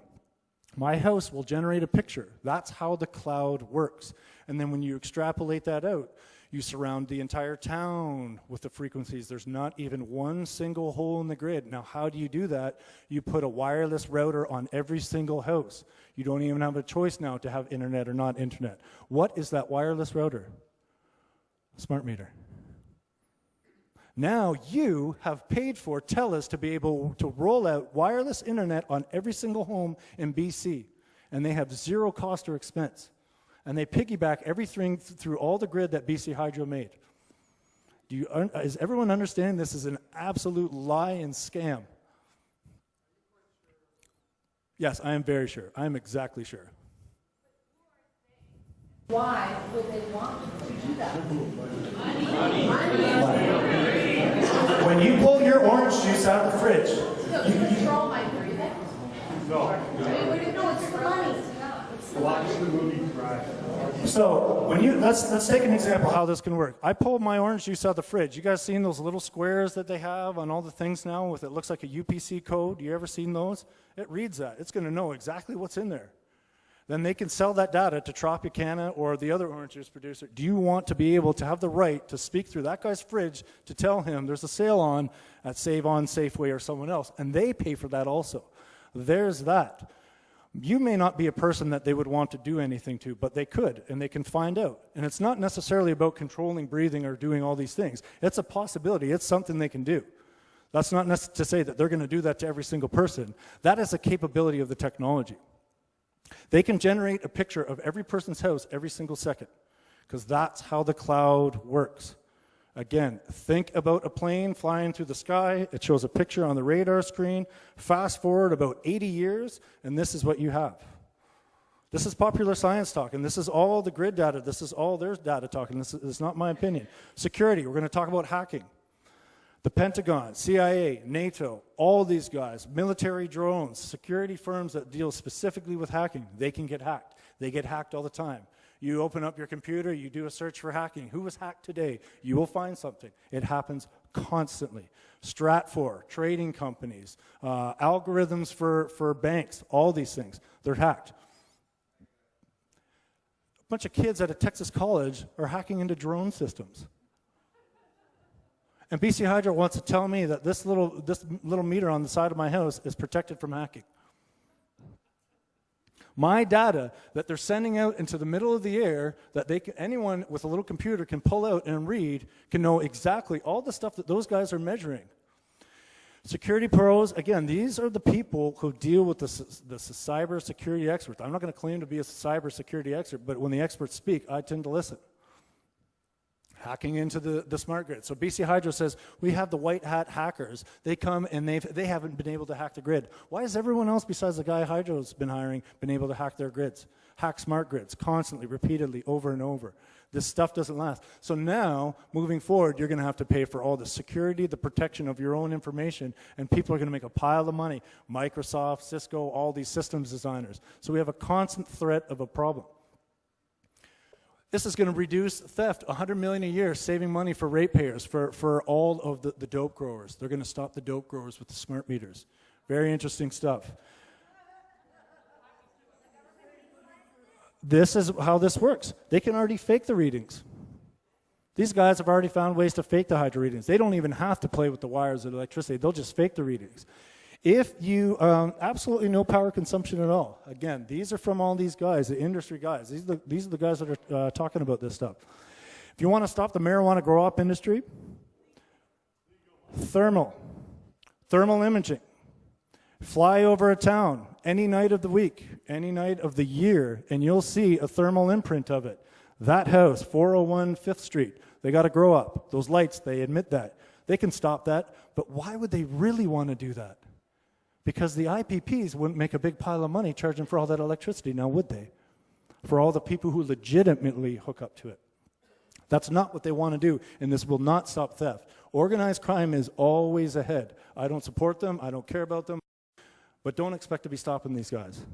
My house will generate a picture. That's how the cloud works. And then when you extrapolate that out, you surround the entire town with the frequencies. There's not even one single hole in the grid. Now, how do you do that? You put a wireless router on every single house. You don't even have a choice now to have internet or not internet. What is that wireless router? Smart meter. Now you have paid for TELUS to be able to roll out wireless internet on every single home in BC, and they have zero cost or expense. And they piggyback everything through all the grid that BC Hydro made. Is everyone understanding this is an absolute lie and scam? Yes, I am very sure. I am exactly sure. Why would they want to do that? When you pull your orange juice out of the fridge, No, you control my breathing. No, it's the money. so when you let's take an example how this can work. I pulled my orange juice out of the fridge. You guys seen those little squares that they have on all the things now with it looks like a UPC code? You ever seen those? It reads that. It's going to know exactly what's in there. Then they can sell that data to Tropicana or the other orange juice producer. Do you want to be able to have the right to speak through that guy's fridge to tell him there's a sale on at Save On, Safeway, or someone else? And they pay for that also. There's that. You may not be a person that they would want to do anything to, but they could, and they can find out. And it's not necessarily about controlling breathing or doing all these things. It's a possibility. It's something they can do. That's not to say that they're going to do that to every single person. That is a capability of the technology. They can generate a picture of every person's house every single second, because that's how the cloud works. Again, think about a plane flying through the sky. It shows a picture on the radar screen. Fast forward about 80 years, and this is what you have. This is popular science talk, and this is all the grid data. This is all their data talk, and this is not my opinion. Security, we're going to talk about hacking. The Pentagon, CIA, N.A.T.O, all these guys, military drones, security firms that deal specifically with hacking, they can get hacked. They get hacked all the time. You open up your computer, you do a search for hacking. Who was hacked today? You will find something. It happens constantly. Stratfor, trading companies, algorithms for banks, all these things, they're hacked. A bunch of kids at a Texas college are hacking into drone systems. And BC Hydro wants to tell me that this little meter on the side of my house is protected from hacking. My data that they're sending out into the middle of the air, that anyone with a little computer can pull out and read, can know exactly all the stuff that those guys are measuring. Security pros, again, these are the people who deal with the cyber security experts. I'm not going to claim to be a cyber security expert, but when the experts speak, I tend to listen. Hacking into the smart grid. So BC Hydro says, we have the white hat hackers. They come and they haven't been able to hack the grid. Why has everyone else besides the guy Hydro's been hiring been able to hack their grids? Hack smart grids constantly, repeatedly, over and over. This stuff doesn't last. So now, moving forward, you're going to have to pay for all the security, the protection of your own information, and people are going to make a pile of money. Microsoft, Cisco, all these systems designers. So we have a constant threat of a problem. This is going to reduce theft, $100 million a year, saving money for ratepayers, for all of the dope growers. They're going to stop the dope growers with the smart meters. Very interesting stuff. This is how this works. They can already fake the readings. These guys have already found ways to fake the hydro readings. They don't even have to play with the wires of electricity. They'll just fake the readings. If you, absolutely no power consumption at all. Again, these are from all these guys, the industry guys. These are the guys that are talking about this stuff. If you want to stop the marijuana grow-up industry, thermal imaging. Fly over a town any night of the week, any night of the year, and you'll see a thermal imprint of it. That house, 401 5th Street, they got to grow up. Those lights, they admit that. They can stop that, but why would they really want to do that? Because the IPPs wouldn't make a big pile of money charging for all that electricity, now would they? For all the people who legitimately hook up to it. That's not what they want to do, and this will not stop theft. Organized crime is always ahead. I don't support them, I don't care about them, but don't expect to be stopping these guys.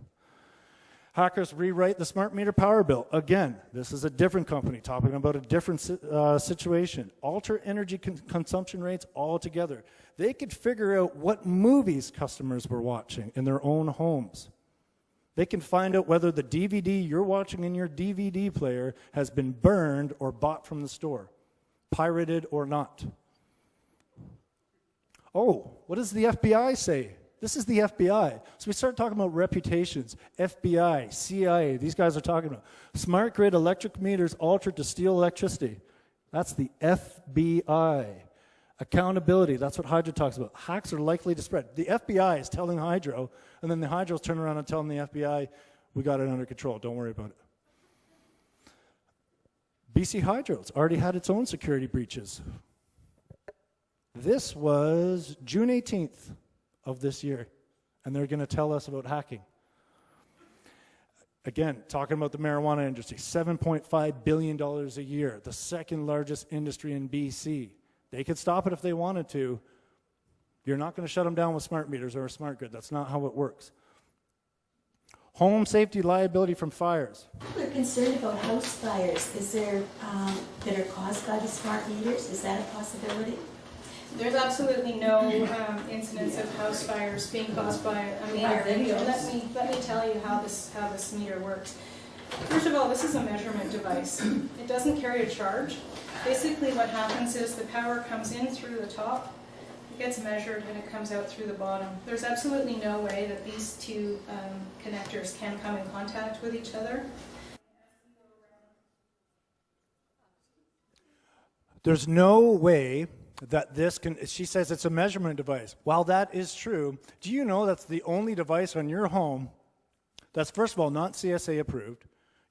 Hackers rewrite the smart meter power bill. Again, this is a different company talking about a different situation. Alter energy consumption rates altogether. They could figure out what movies customers were watching in their own homes. They can find out whether the DVD you're watching in your DVD player has been burned or bought from the store, pirated or not. Oh, what does the FBI say? This is the FBI. So we start talking about reputations. FBI, CIA, these guys are talking about smart grid electric meters altered to steal electricity. That's the FBI. Accountability, that's what Hydro talks about. Hacks are likely to spread. The FBI is telling Hydro, and then the Hydros turn around and tell the FBI, we got it under control, don't worry about it. BC Hydro's already had its own security breaches. This was June 18th of this year, and they're going to tell us about hacking. Again, talking about the marijuana industry, $7.5 billion a year, the second largest industry in BC. They could stop it if they wanted to. You're not going to shut them down with smart meters or a smart grid. That's not how it works. Home safety liability from fires. People are concerned about house fires. Is there that are caused by the smart meters? Is that a possibility? There's absolutely no incidents of house fires being caused by a meter. Let me tell you how this meter works. First of all, this is a measurement device. It doesn't carry a charge. Basically what happens is the power comes in through the top, it gets measured, and it comes out through the bottom. There's absolutely no way that these two connectors can come in contact with each other. There's no way that this can, she says it's a measurement device. While that is true, do you know that's the only device on your home that's, first of all, not CSA approved,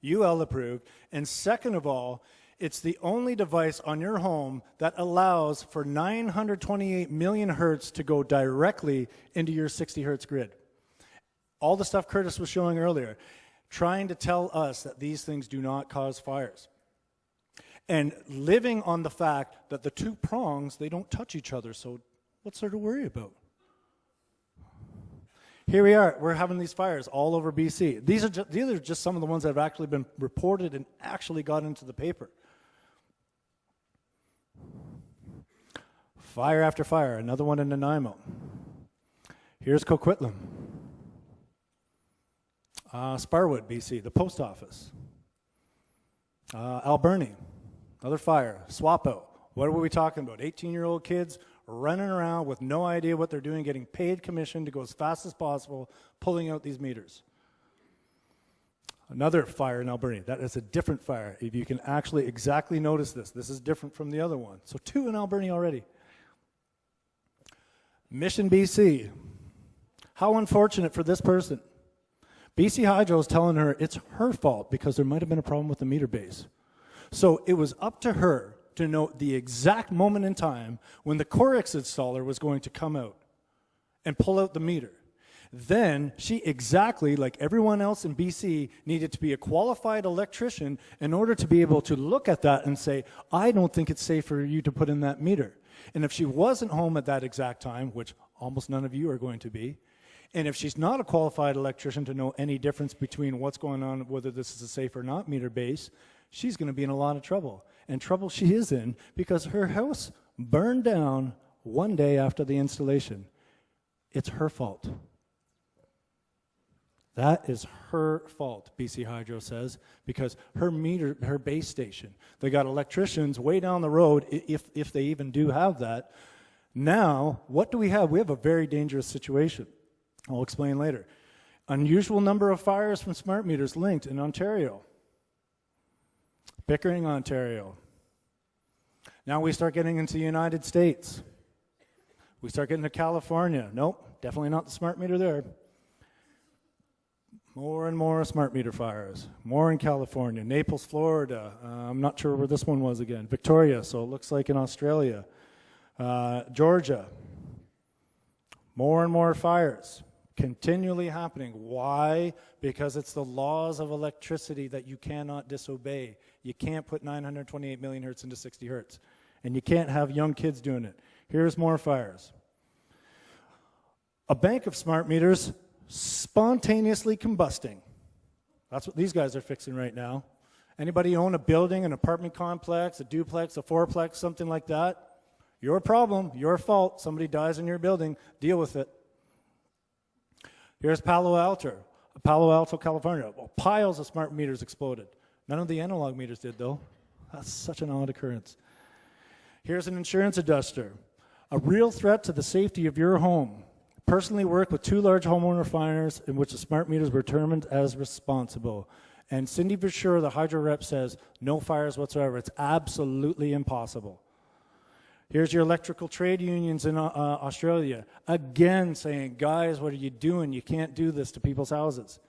UL approved, and second of all, it's the only device on your home that allows for 928 million hertz to go directly into your 60 hertz grid. All the stuff Curtis was showing earlier, trying to tell us that these things do not cause fires. And living on the fact that the two prongs, they don't touch each other, so what's there to worry about? Here we are, we're having these fires all over BC. These are just some of the ones that have actually been reported and actually got into the paper. Fire after fire, another one in Nanaimo. Here's Coquitlam. Sparwood, BC, the post office. Alberni, another fire. Swapo, what were we talking about? 18-year-old kids running around with no idea what they're doing, getting paid commission to go as fast as possible, pulling out these meters. Another fire in Alberni. That is a different fire. If you can actually exactly notice this, this is different from the other one. So 2 in Alberni already. Mission, BC. How unfortunate for this person. BC Hydro is telling her it's her fault because there might have been a problem with the meter base. So it was up to her to know the exact moment in time when the Corex installer was going to come out and pull out the meter. Then she exactly, like everyone else in BC, needed to be a qualified electrician in order to be able to look at that and say, I don't think it's safe for you to put in that meter. And if she wasn't home at that exact time, which almost none of you are going to be, and if she's not a qualified electrician to know any difference between what's going on, whether this is a safe or not meter base, she's going to be in a lot of trouble. And trouble she is in because her house burned down one day after the installation. It's her fault. That is her fault, BC Hydro says, because her meter, her base station, they got electricians way down the road, if they even do have that. Now, what do we have? We have a very dangerous situation. I'll explain later. Unusual number of fires from smart meters linked in Ontario. Pickering, Ontario. Now we start getting into the United States. We start getting to California. Nope, definitely not the smart meter there. More and more smart meter fires. More in California. Naples, Florida. I'm not sure where this one was again. Victoria, so it looks like in Australia. Georgia. More and more fires. Continually happening. Why? Because it's the laws of electricity that you cannot disobey. You can't put 928 million hertz into 60 hertz. And you can't have young kids doing it. Here's more fires. A bank of smart meters spontaneously combusting. That's what these guys are fixing right now. Anybody own a building, an apartment complex, a duplex, a fourplex, something like that? Your problem, your fault. Somebody dies in your building, deal with it. Here's Palo Alto, California. Well, piles of smart meters exploded. None of the analog meters did, though. That's such an odd occurrence. Here's an insurance adjuster. A real threat to the safety of your home. Personally worked with 2 large homeowner fires in which the smart meters were determined as responsible. And Cindy Versure, the hydro rep, says no fires whatsoever. It's absolutely impossible. Here's your electrical trade unions in Australia, again saying, guys, what are you doing? You can't do this to people's houses.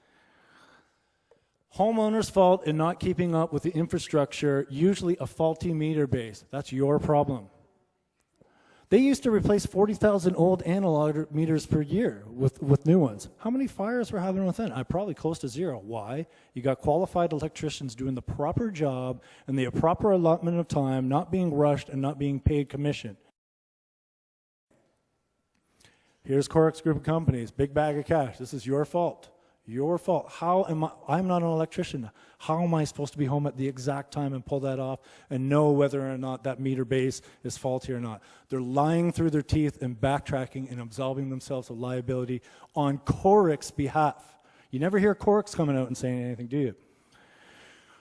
Homeowners' fault in not keeping up with the infrastructure, usually a faulty meter base. That's your problem. They used to replace 40,000 old analog meters per year with new ones. How many fires were happening with that? Probably close to 0. Why? You got qualified electricians doing the proper job and the proper allotment of time, not being rushed and not being paid commission. Here's Corix Group of Companies, big bag of cash. This is your fault. Your fault. I'm not an electrician. How am I supposed to be home at the exact time and pull that off and know whether or not that meter base is faulty or not? They're lying through their teeth and backtracking and absolving themselves of liability on Corix's behalf. You never hear Corix coming out and saying anything, do you?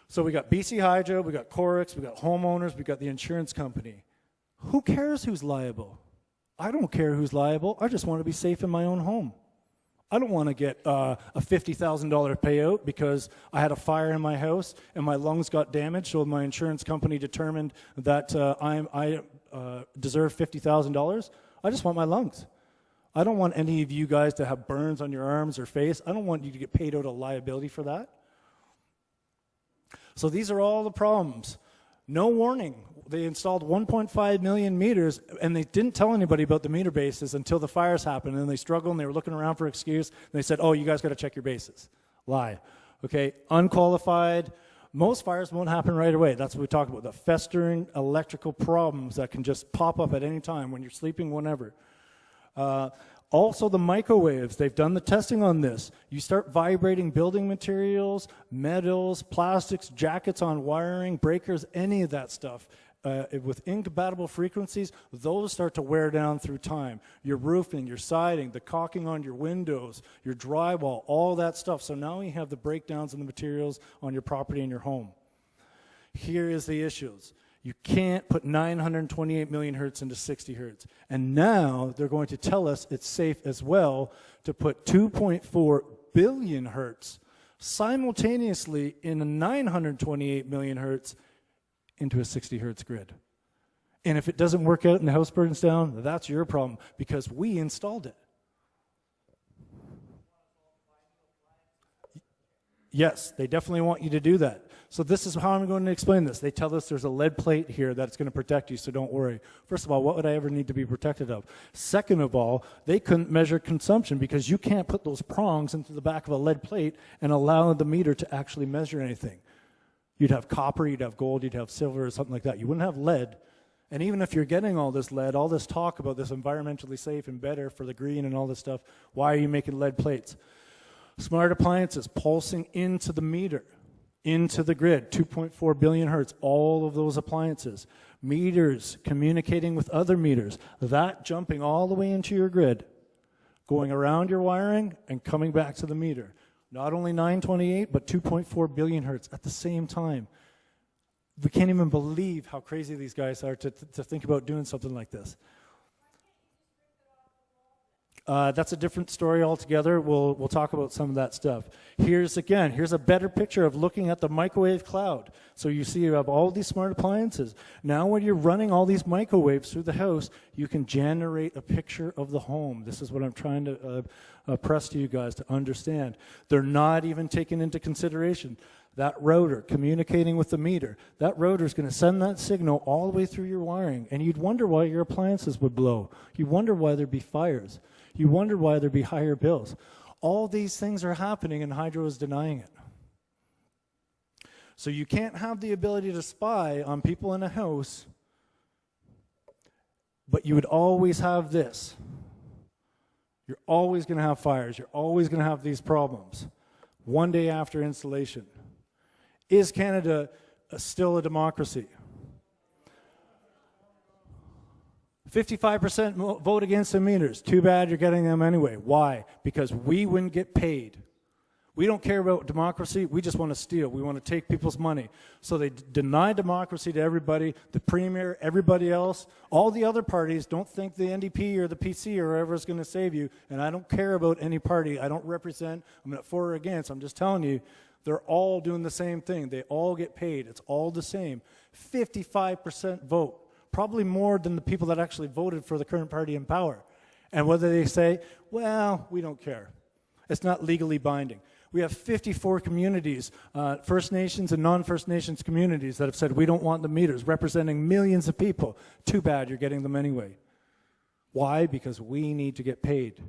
So we got BC Hydro, we got Corix, we got homeowners, we got the insurance company. Who cares who's liable? I don't care who's liable. I just want to be safe in my own home. I don't want to get a $50,000 payout because I had a fire in my house and my lungs got damaged, so my insurance company determined that I deserve $50,000. I just want my lungs. I don't want any of you guys to have burns on your arms or face. I don't want you to get paid out a liability for that. So these are all the problems. No warning. They installed 1.5 million meters, and they didn't tell anybody about the meter bases until the fires happened, and they struggled, and they were looking around for an excuse, and they said, oh, you guys got to check your bases. Lie. Okay, unqualified. Most fires won't happen right away. That's what we talked about, the festering electrical problems that can just pop up at any time when you're sleeping, whenever. Also the microwaves, they've done the testing on this. You start vibrating building materials, metals, plastics, jackets on wiring, breakers, any of that stuff. With incompatible frequencies, those start to wear down through time. Your roofing, your siding, the caulking on your windows, your drywall, all that stuff. So now you have the breakdowns in the materials on your property and your home. Here is the issues. You can't put 928 million hertz into 60 hertz. And now they're going to tell us it's safe as well to put 2.4 billion hertz simultaneously in a 928 million hertz into a 60 hertz grid. And if it doesn't work out and the house burns down, that's your problem because we installed it. Yes, they definitely want you to do that. So this is how I'm going to explain this. They tell us there's a lead plate here that's going to protect you, so don't worry. First of all, what would I ever need to be protected of? Second of all, they couldn't measure consumption because you can't put those prongs into the back of a lead plate and allow the meter to actually measure anything. You'd have copper, you'd have gold, you'd have silver or something like that. You wouldn't have lead. And even if you're getting all this lead, all this talk about this environmentally safe and better for the green and all this stuff, why are you making lead plates? Smart appliances pulsing into the meter, into the grid, 2.4 billion hertz, all of those appliances. Meters communicating with other meters, that jumping all the way into your grid, going around your wiring and coming back to the meter. Not only 928, but 2.4 billion hertz at the same time. We can't even believe how crazy these guys are to think about doing something like this. That's a different story altogether. We'll talk about some of that stuff. Here's a better picture of looking at the microwave cloud. So you see you have all these smart appliances. Now when you're running all these microwaves through the house, you can generate a picture of the home. This is what I'm trying to press to you guys to understand. They're not even taking into consideration that router communicating with the meter. That router is going to send that signal all the way through your wiring, and you'd wonder why your appliances would blow. You'd wonder why there'd be fires. You wonder why there'd be higher bills. All these things are happening and Hydro is denying it. So you can't have the ability to spy on people in a house, but you would always have this. You're always going to have fires. You're always going to have these problems. one day after installation. Is Canada still a democracy? 55% vote against the meters. Too bad you're getting them anyway. Why? Because we wouldn't get paid. We don't care about democracy. We just want to steal. We want to take people's money. So they deny democracy to everybody, the premier, everybody else. All the other parties don't think the NDP or the PC or whoever is going to save you. And I don't care about any party. I don't represent. I'm not for or against. I'm just telling you, they're all doing the same thing. They all get paid. It's all the same. 55% vote. Probably more than the people that actually voted for the current party in power. And whether they say, well, we don't care. It's not legally binding. We have 54 communities, First Nations and non-First Nations communities that have said we don't want the meters, representing millions of people. Too bad you're getting them anyway. Why? Because we need to get paid.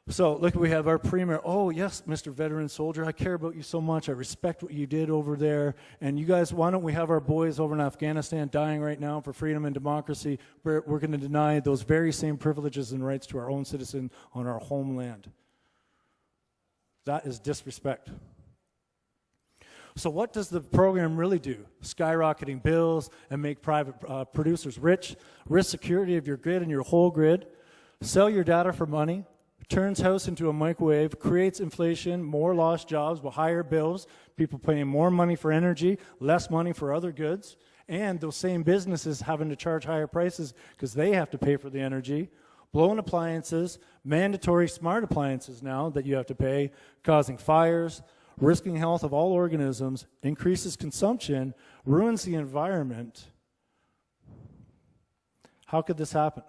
So look, we have our premier. Oh, yes, Mr. Veteran Soldier, I care about you so much. I respect what you did over there. And you guys, why don't we have our boys over in Afghanistan dying right now for freedom and democracy? We're going to deny those very same privileges and rights to our own citizen on our homeland. That is disrespect. So what does the program really do? Skyrocketing bills and make private producers rich, risk security of your grid and your whole grid, sell your data for money, turns house into a microwave, creates inflation, more lost jobs with higher bills, people paying more money for energy, less money for other goods, and those same businesses having to charge higher prices because they have to pay for the energy, blown appliances, mandatory smart appliances now that you have to pay, causing fires, risking health of all organisms, increases consumption, ruins the environment. How could this happen?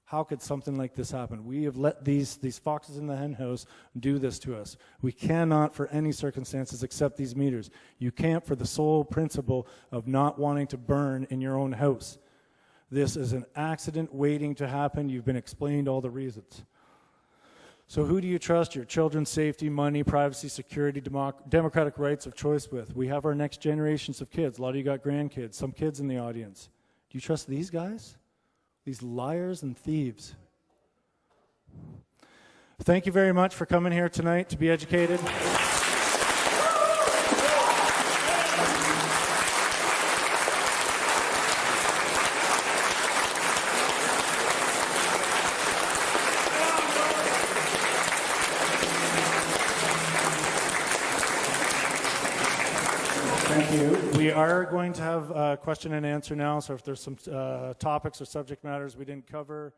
How could something like this happen? We have let these foxes in the hen house do this to us. We cannot, for any circumstances, accept these meters. You can't for the sole principle of not wanting to burn in your own house. This is an accident waiting to happen. You've been explained all the reasons. So who do you trust your children's safety, money, privacy, security, democratic rights of choice with? We have our next generations of kids. A lot of you got grandkids, some kids in the audience. Do you trust these guys? These liars and thieves. Thank you very much for coming here tonight to be educated. Thank you. We are going to have a question and answer now, so if there's some topics or subject matters we didn't cover,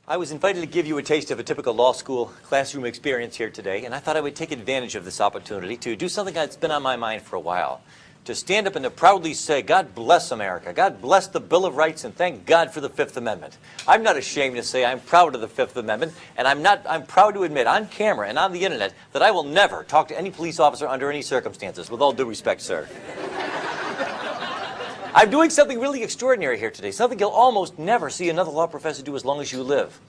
I was invited to give you a taste of a typical law school classroom experience here today, and I thought I would take advantage of this opportunity to do something that's been on my mind for a while. To stand up and to proudly say, God bless America, God bless the Bill of Rights, and thank God for the Fifth Amendment. I'm not ashamed to say I'm proud of the Fifth Amendment, and I'm proud to admit on camera and on the internet that I will never talk to any police officer under any circumstances, with all due respect, sir. I'm doing something really extraordinary here today, something you'll almost never see another law professor do as long as you live.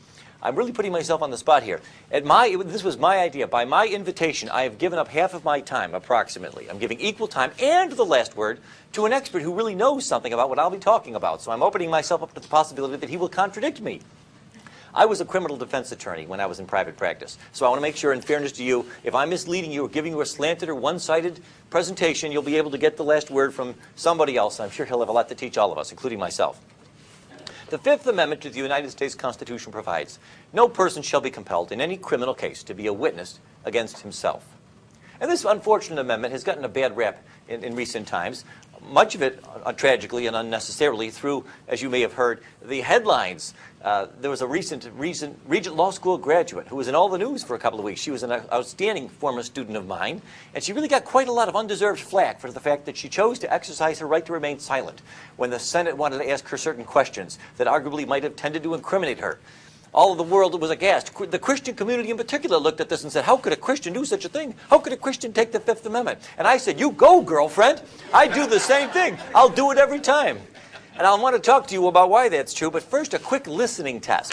I'm really putting myself on the spot here. This was my idea. By my invitation, I have given up half of my time, approximately. I'm giving equal time and the last word to an expert who really knows something about what I'll be talking about. So I'm opening myself up to the possibility that he will contradict me. I was a criminal defense attorney when I was in private practice. So I want to make sure, in fairness to you, if I'm misleading you or giving you a slanted or one-sided presentation, you'll be able to get the last word from somebody else. I'm sure he'll have a lot to teach all of us, including myself. The Fifth Amendment to the United States Constitution provides, no person shall be compelled in any criminal case to be a witness against himself. And this unfortunate amendment has gotten a bad rap in recent times. much of it, tragically and unnecessarily, through, as you may have heard, the headlines. There was a recent Regent Law School graduate who was in all the news for a couple of weeks. She was an outstanding former student of mine, and she really got quite a lot of undeserved flack for the fact that she chose to exercise her right to remain silent when the Senate wanted to ask her certain questions that arguably might have tended to incriminate her. All of the world was aghast. The Christian community in particular looked at this and said, how could a Christian do such a thing? How could a Christian take the Fifth Amendment? And I said, you go, girlfriend. I do the same thing. I'll do it every time. And I want to talk to you about why that's true, but first a quick listening test.